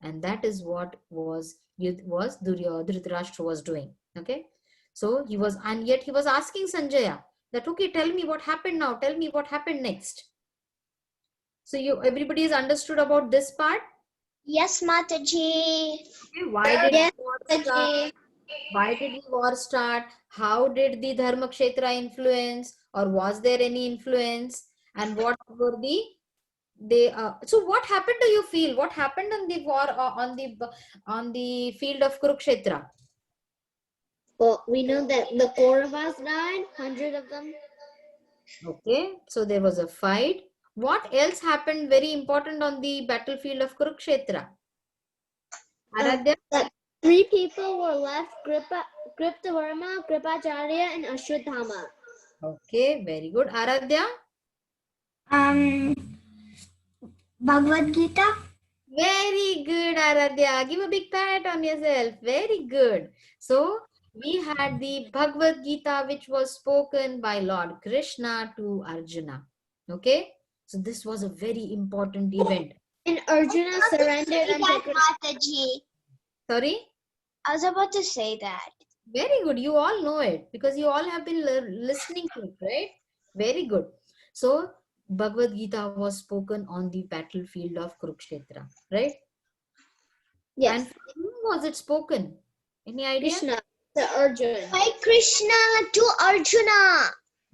And that is what Dhritarashtra was doing. Okay, so he was, and yet he was asking Sanjaya that, okay, tell me what happened now, tell me what happened next. So everybody is understood about this part. Yes, Mataji. Okay, why did Yes, the war start? Why did the war start? How did the Dharma Kshetra influence, or was there any influence? And what were the they so what happened, do you feel, what happened on the war, on the field of Kurukshetra? well, we know that the Kauravas died, 100 of them. Okay, so there was a fight. What else happened very important on the battlefield of Kurukshetra? Aradhya? That 3 people were left: Kriptavarma, Kripacharya, and Ashwadhama. Okay, very good. Aradhya? Bhagavad Gita. Very good, Aradhya. Give a big pat on yourself. Very good. So, we had the Bhagavad Gita, which was spoken by Lord Krishna to Arjuna. Okay? So, this was a very important event. And Arjuna surrendered and took it. Mataji. Sorry? I was about to say that. Very good. You all know it because you all have been listening to it, right? Very good. So, Bhagavad Gita was spoken on the battlefield of Kurukshetra, right? Yes. And for whom was it spoken? Any idea? Krishna to Arjuna. By Krishna to Arjuna.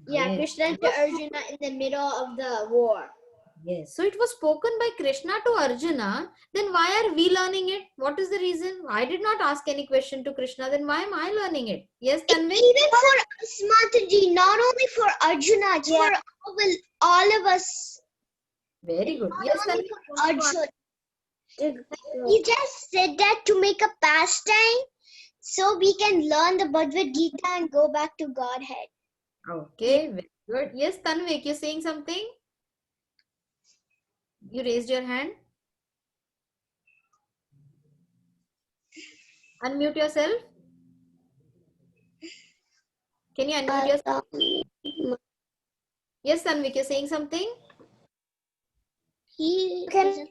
Yeah, Yes. Krishna to Arjuna in the middle of the war. Yes. So it was spoken by Krishna to Arjuna. Then why are we learning it? What is the reason? I did not ask any question to Krishna. Then why am I learning it? Yes, Tanvi? Even for us, Mataji, not only for Arjuna, it's for all of us. Very good. Yes, Not only Tanvi. for Arjuna. He just said that to make a pastime so we can learn the Bhagavad Gita and go back to Godhead. Okay, very good. Yes, Tanvik, you're saying something? You raised your hand. Unmute yourself. Can you unmute yourself? Yes, Tanvik, you're saying something? He can.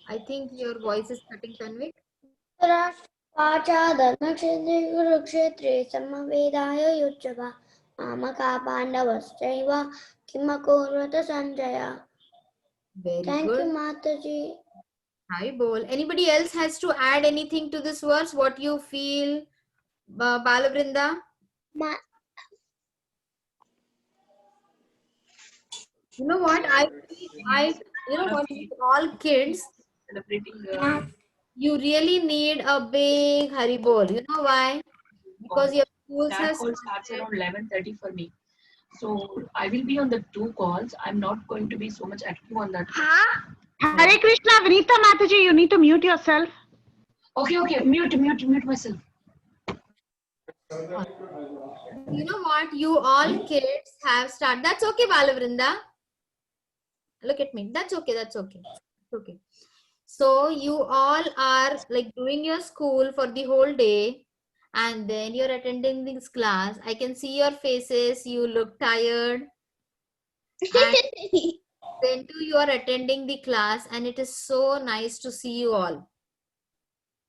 I think your voice is cutting, Tanvik. Kurukshetre Samavedaya Yuchava Mamaka Pandavastaiva Kimakurvata Sanjaya. Very Thank good. you, Mataji. Hi, Bol. Anybody else has to add anything to this verse? What you feel, Balavrinda? You know what? You know what? With all kids, you really need a big Haribol. You know why? Because your schools That have call starts started. around 11:30 for me. So I will be on the 2 calls. I'm not going to be so much active on that. Hare Krishna, Vinita Mataji, you need to mute yourself. Okay. Mute myself. You know what? You all kids have started. That's okay, Balavrinda. Look at me. That's okay. Okay. So you all are like doing your school for the whole day, and then you're attending this class. I can see your faces. You look tired. And then too, you are attending the class, and it is so nice to see you all.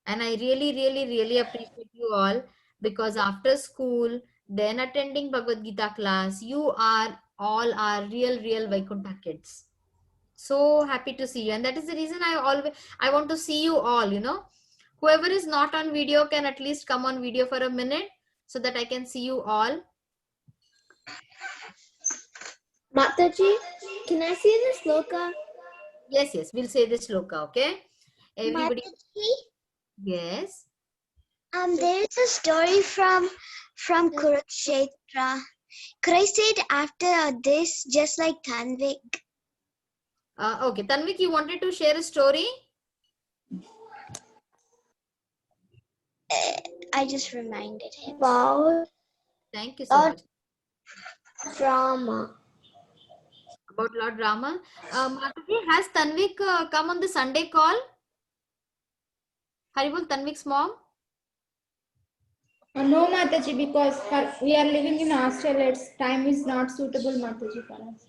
And I really appreciate you all, because after school, then attending Bhagavad Gita class, you are all our real Vaikuntha kids. So happy to see you. And that is the reason I want to see you all, Whoever is not on video can at least come on video for a minute so that I can see you all. Mataji, can I see the sloka? Yes, we'll say this sloka, okay? Everybody. Mataji, Yes. there is a story from Kurukshetra. Could I say it after this, just like Tanvik? Okay, Tanvik, you wanted to share a story? I just reminded him. About Thank you so much. drama. About Lord Rama. Mataji, has Tanvik come on the Sunday call? Haribol, Tanvik's mom? No, Mataji, because we are living in Australia. Time is not suitable, Mataji, for us.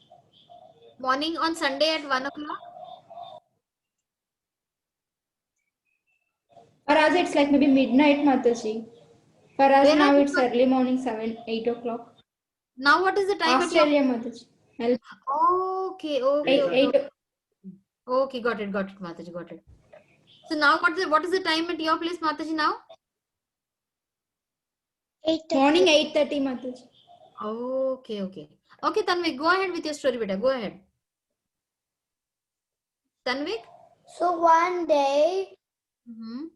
Morning on Sunday at 1 o'clock? For us, it's like maybe midnight, Mataji. For us Where now, are you it's from? early morning, 7, 8 o'clock. Now what is the time Australia, Mataji. at your... Okay. 8. Okay, got it, Mataji, got it. So now what is the time at your place, Mataji, now? Morning 8:30, Mataji. Okay. Okay, Tanvik, go ahead with your story, beta. Go ahead. Tanvik? So one day, Mm-hmm.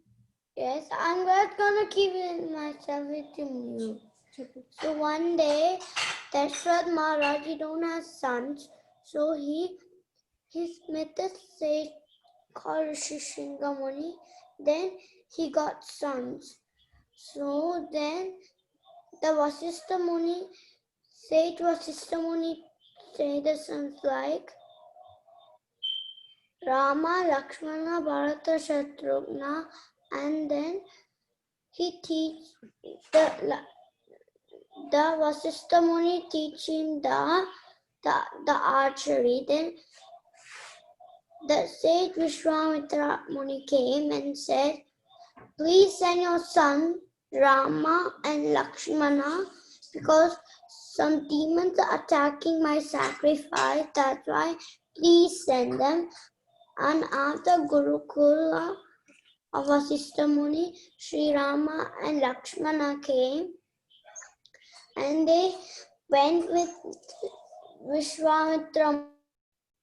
yes, I'm not gonna keep it myself with you. So one day, Dashrath Maharaj, he don't have sons, so he met a sage called Rishishinga Muni. Then he got sons. So then the Vasistha Muni, sage Vasistha Muni, say the sons like Rama, Lakshmana, Bharata, Shatrughna, and then he teach the Vasistha Muni teaching the archery. Then the sage Vishwamitra Muni came and said, please send your son Rama and Lakshmana, because some demons are attacking my sacrifice. That's why please send them. And after Gurukula of Vasistha Muni, Sri Rama and Lakshmana came, and they went with Vishwamitra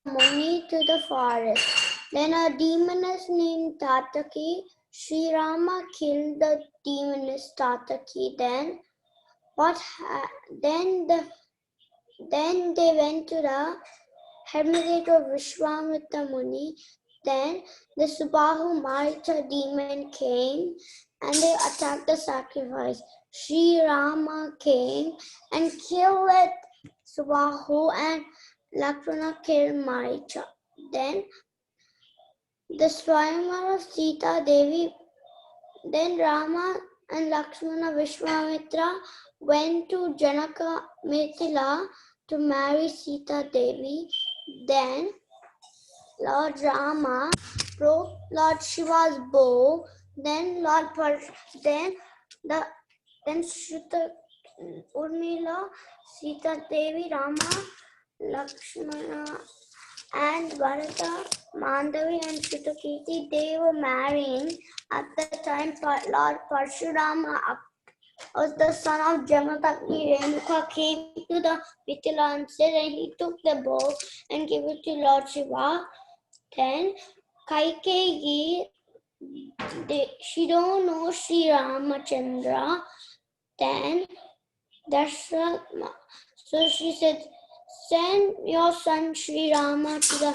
Muni to the forest. Then a demoness named Tataki, Sri Rama killed the demoness Tataki. Then they went to the hermitage of Vishwamitra Muni. Then the Subahu Maricha demon came and they attacked the sacrifice. Sri Rama came and killed Subahu, and Lakshmana killed Maricha. Then the Swayamvara of Sita Devi, then Rama and Lakshmana Vishwamitra went to Janaka Mithila to marry Sita Devi. Then Lord Rama broke Lord Shiva's bow. Then Shruta Urmila, Sita Devi, Rama, Lakshmana, and Bharata, Mandavi, and Sitapriti, they were marrying. At the time, Lord Parshurama was the son of Jamatagni. Renuka came to the Mithila and said, and he took the bow and gave it to Lord Shiva. Then Kaikeyi, she don't know Sri Ramachandra. Then Dashrath, So she said, send your son Sri Rama to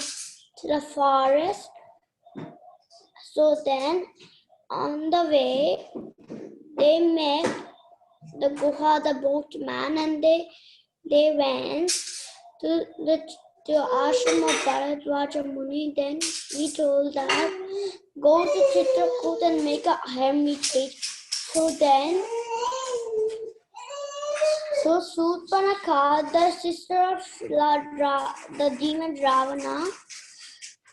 the forest. So then on the way they met the Guha, the boatman, and they went to the ashram of Bharadwaja Muni. Then we told that go to Chitrakoot and make a hermitage. So then, so Surpanaka, the sister of the demon Ravana,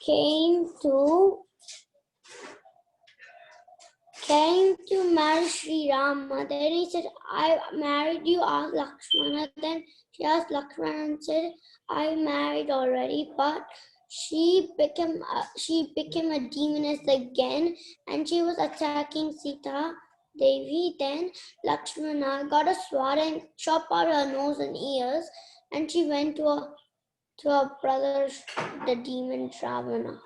came to marry Sri Rama. Then he said, I married you, asked Lakshmana. Then she asked Lakshmana and said, I married already, but she became a demoness again, and she was attacking Sita Devi. Then Lakshmana got a sword and chopped out her nose and ears, and she went to her brother, the demon Ravana.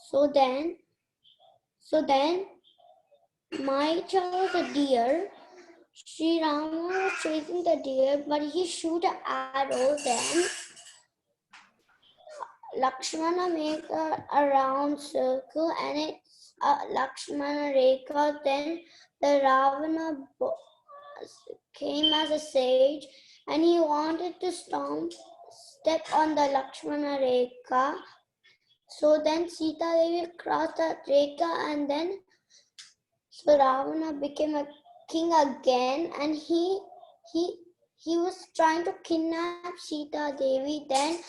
So then my child was a deer. Sri Rama was chasing the deer, but he shoot an arrow. Then Lakshmana made a round circle, and it's Lakshmana Rekha. Then the Ravana came as a sage, and he wanted to step on the Lakshmana Rekha. So then Sita Devi crossed that Rekha, and then so Ravana became a king again, and he was trying to kidnap Sita Devi. Then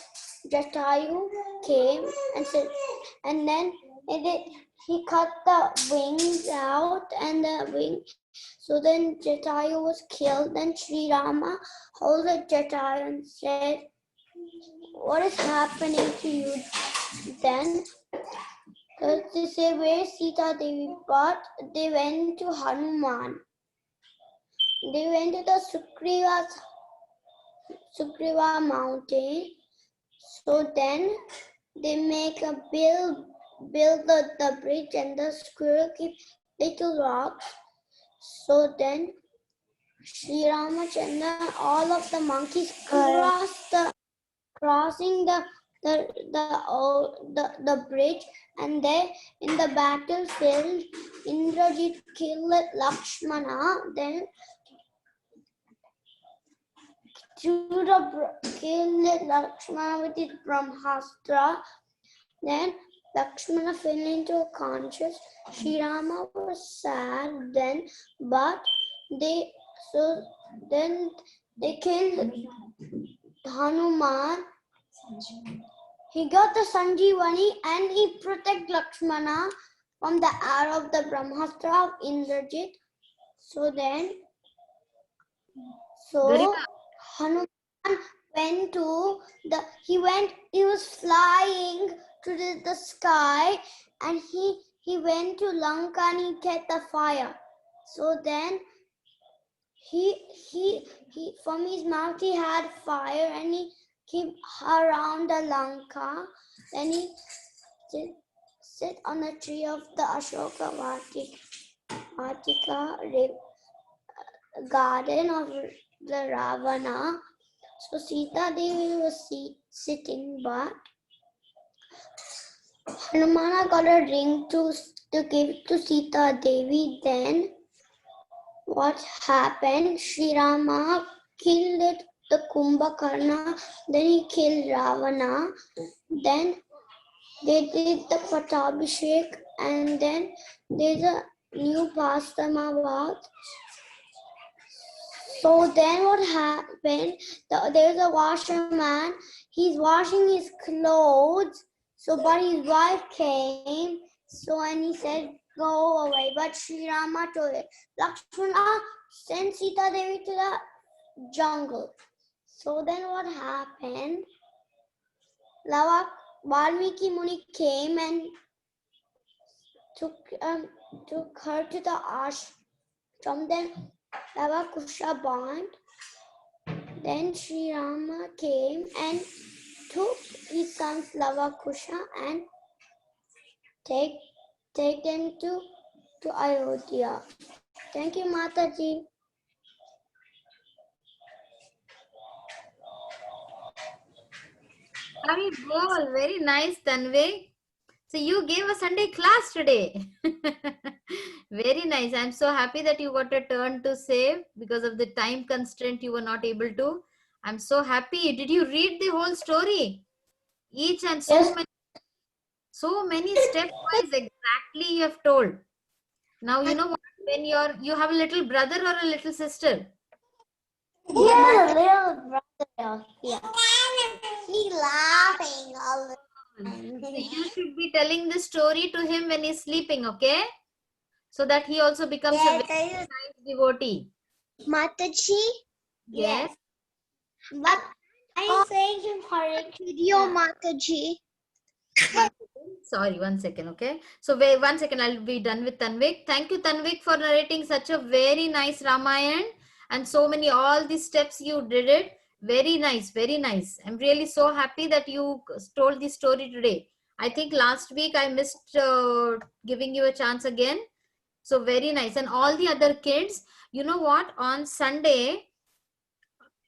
Jatayu came and said, and then he cut the wings out and the wing. So then Jatayu was killed. Then Sri Rama held Jatayu and said, what is happening to you? Then they say, where Sita Devi? But they went to Hanuman. They went to the Sugriva mountain. So then they make a build the bridge, and the squirrel keep little rocks. So then Sri Ramachandra, all of the monkeys crossing the bridge, and there in the battlefield Indrajit killed Lakshmana. Then killed Lakshmana with his Brahmastra. Then Lakshmana fell into a conscious. Sri Rama was sad then, but then they killed Hanuman. He got the Sanjeevani and he protected Lakshmana from the arrow of the Brahmastra of Indrajit. So then, Hanuman went to he was flying to the sky, and he went to Lanka and he kept the fire. So then he from his mouth he had fire, and he came around the Lanka. Then he sit on the tree of the Ashoka Vatika garden of the Ravana. So Sita Devi was sitting, but Hanumana got a ring to give to Sita Devi. Then what happened? Sri Rama killed the Kumbhakarna. Then he killed Ravana. Then they did the Patabhishek, and then there's a new pastime about. So then what happened? There's a washerman. He's washing his clothes. So but his wife came. So and he said, go away. But Sri Rama told it, Lakshmana, send Sita Devi to the jungle. So then what happened? Valmiki Muni came and took her to the ashram. Then Lavakusha bond. Then Sri Rama came and took his sons Lavakusha and take them to Ayodhya. Thank you, Mataji. Hari bol. Very nice, Tanvik. So you gave a Sunday class today. Very nice. I'm so happy that you got a turn to save because of the time constraint you were not able to. I'm so happy. Did you read the whole story? Each and Yes. so many stepwise exactly you have told. Now you know what, when you have a little brother or a little sister. Yeah, little brother. Yeah. He's laughing all the time. So you should be telling the story to him when he's sleeping, okay? So that he also becomes a very nice devotee. Mataji? Yes. But I'm saying him Hare Video Mataji. Sorry, 1 second, okay? So wait 1 second, I'll be done with Tanvik. Thank you, Tanvik, for narrating such a very nice Ramayan and so many, all the steps you did it. Very nice, very nice. I'm really so happy that you told the story today. I think last week I missed giving you a chance again. So very nice. And all the other kids, you know what? On Sunday,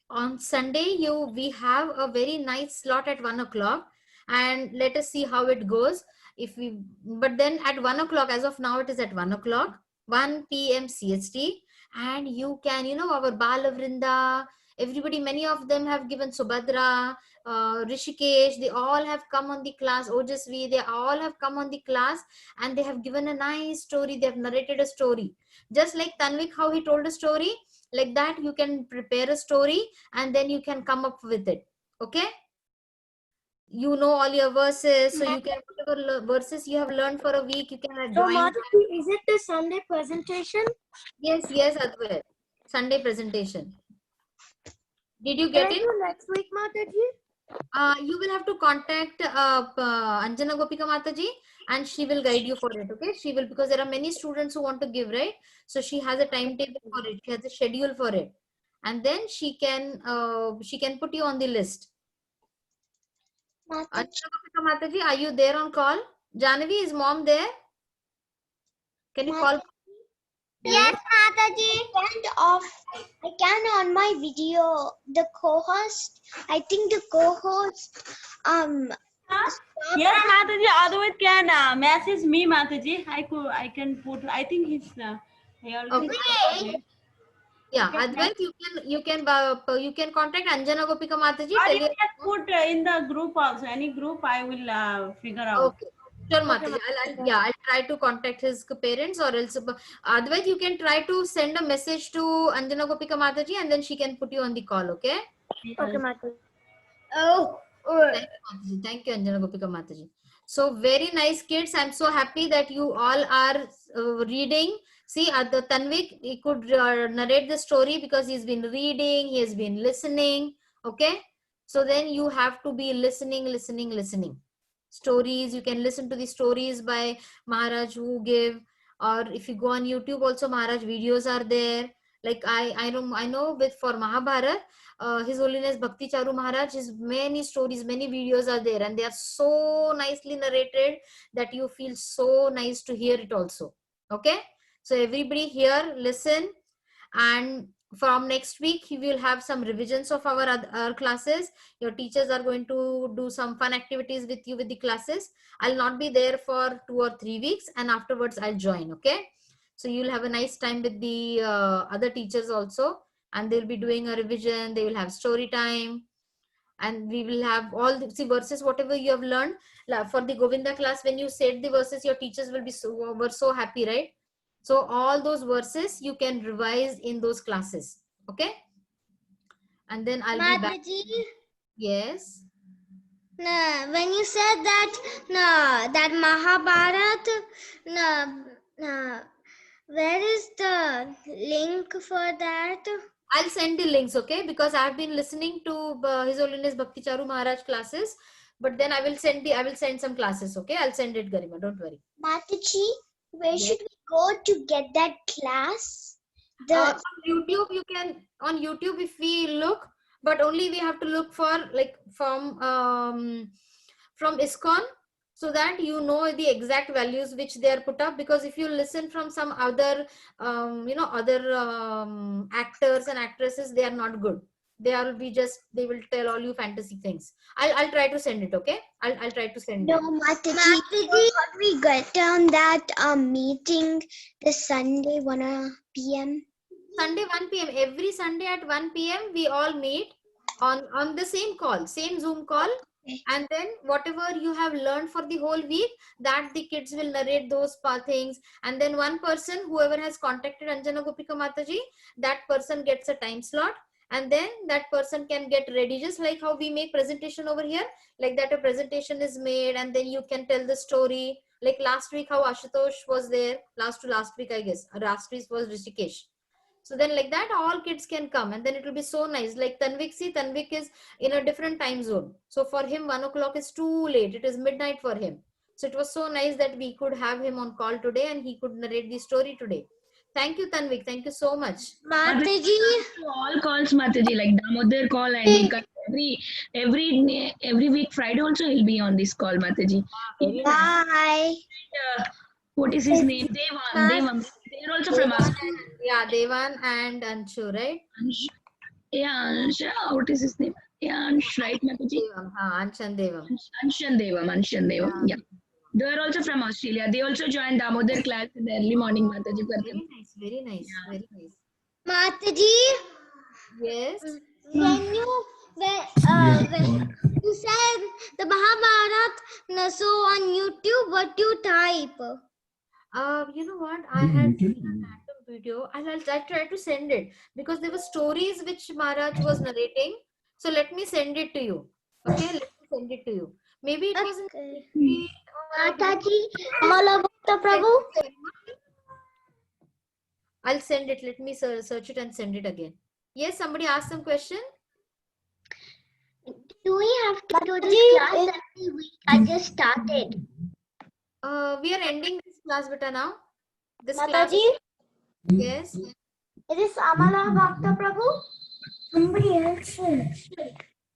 we have a very nice slot at 1 o'clock, and let us see how it goes. If we But then at 1 o'clock, as of now it is at 1 o'clock, 1 p.m. CST, and you can, our Balavrinda, everybody, many of them have given, Subhadra, Rishikesh, they all have come on the class, Ojasvi, they all have come on the class, and they have given a nice story, they have narrated a story, just like Tanvik, how he told a story. Like that, you can prepare a story and then you can come up with it. Okay, you know all your verses, so you can, whatever verses you have learned for a week, you can So, join that. Mataji, is it the Sunday presentation? Yes, Advait. Sunday presentation. Did you Can get I it? do next week, Mataji? You will have to contact Anjana Gopika Mataji, and she will guide you for it. Okay, she will, because there are many students who want to give, right? So she has a timetable for it, she has a schedule for it, and then she can put you on the list. Anjana Gopika Mataji, are you there on call? Janavi, is mom there? Can you call? Yes, Mataji. I can on my video. The co-host, I think the co-host, Yes, Mataji. Otherwise, can message me, Mataji. I can put. I think he's. He already. Okay. Yeah, Advait, you can contact Anjana Gopika Mataji. Or Tell you you. can put in the group also. Any group, I will figure out. Okay. Sure, Mataji. I'll try to contact his parents, or else otherwise you can try to send a message to Anjana Gopika Mataji, and then she can put you on the call. Okay. Okay, Mataji. Oh. Thank you, Mataji. Thank you, Anjana Gopika Mataji. So very nice, kids. I'm so happy that you all are reading. See, the Tanvik, he could narrate the story because he's been reading, he has been listening. Okay. So then you have to be listening. Stories, you can listen to the stories by Maharaj who give, or if you go on YouTube also, Maharaj videos are there. Like I know with for Mahabharat, His Holiness Bhakti Charu Maharaj, his many stories, many videos are there, and they are so nicely narrated that you feel so nice to hear it also. Okay, so everybody here listen, and from next week we will have some revisions of our classes. Your teachers are going to do some fun activities with you with the classes. I'll not be there for 2 or 3 weeks, and afterwards I'll join. Okay, so you'll have a nice time with the other teachers also, and they'll be doing a revision, they will have story time, and we will have all the verses, whatever you have learned for the Govinda class. When you said the verses, your teachers will be were so happy, right? So all those verses you can revise in those classes. Okay, and then I'll be back. Yes. No, when you said that, no, that Mahabharat, no, where is the link for that? I'll send the links, okay? Because I've been listening to His Holiness Bhakti Charu Maharaj classes, but then I will send some classes, okay? I'll send it, Garima. Don't worry. Mataji, where Yes. should we go to get that class? On YouTube, you can, on YouTube, if we look, but only we have to look for like from ISKCON, so that you know the exact values which they are put up. Because if you listen from some other other actors and actresses, they are not good. they will tell all you fantasy things. I'll try to send it. Okay, I'll try to send No, it. Mataji, can we get on that meeting this Sunday 1 p.m.? Sunday 1 p.m. Every Sunday at 1 p.m. we all meet on the same call, same Zoom call. And then whatever you have learned for the whole week, that the kids will narrate those things. And then one person, whoever has contacted Anjana Gopika Mataji, that person gets a time slot. And then that person can get ready, just like how we make presentation over here. Like that a presentation is made, and then you can tell the story. Like last week, how Ashutosh was there. Last week, I guess. Last week was Rishikesh. So then like that, all kids can come, and then it will be so nice. Like Tanvik is in a different time zone. So for him, 1 o'clock is too late. It is midnight for him. So it was so nice that we could have him on call today and he could narrate the story today. Thank you, Tanvik. Thank you so much. Mataji, To all calls, Mataji, like Damodar call, and he comes every week Friday also he'll be on this call, Mataji. Very nice. bye. What is his name? Devam. They're also from us. Yeah, Devan and Anshu, right? Yeah, Ansha, what is his name? Yeah, Ansh, right, Mataji? Devam, Ansh and Devam. Anshan Devam. Yeah. They are also from Australia. They also joined Damodar class in the early morning, Mataji. Very nice, very nice, very nice. Mataji, Yes. can you, when you said the Mahabharat, so on YouTube, what you type? You know what? I had seen a random video. I'll try to send it because there were stories which Maharaj was narrating. So let me send it to you. Okay, let me send it to you. Maybe it was in Mataji, Amalabhakta Prabhu. I'll send it. Let me search it and send it again. Yes, somebody asked some question. Do we have to do this class every week? I just started. We are ending this class, beta, now. This Mataji, class. Yes. is this Amala Bhakta Prabhu? Somebody else.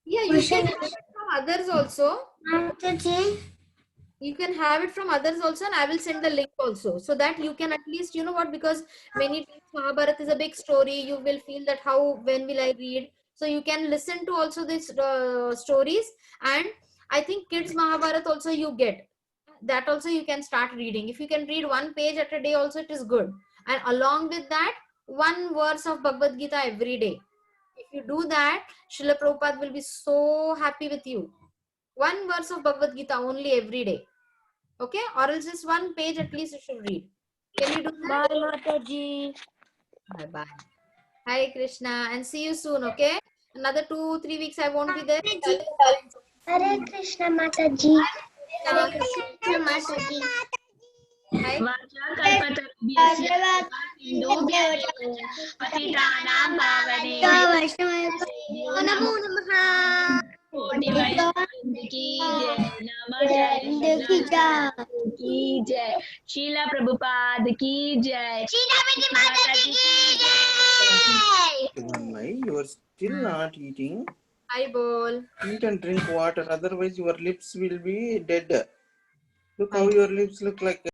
Yeah, you can have it from others also. Mataji. You can have it from others also, and I will send the link also, so that you can at least, you know what, because many times Mahabharata is a big story, you will feel that when will I read? So you can listen to also these stories, and I think kids Mahabharata also you get that also you can start reading. If you can read one page at a day also, it is good. And along with that, one verse of Bhagavad Gita every day. If you do that, Srila Prabhupada will be so happy with you. One verse of Bhagavad Gita only every day. Okay, or else just one page at least you should read. Can you do that? Bye, Mataji. Bye bye. Hare Krishna, and see you soon. Okay, another 2-3 weeks I won't be there. Hare Krishna Mataji. Hare Krishna Mataji. Hi. Namo Namaha. की जय शीला प्रभुपाद की जय Sitapriti Mataji ki jai. Mumbai, you are still not eating. Hi, Bol. Eat and drink water, otherwise your lips will be dead. Look Hi. how your lips look like.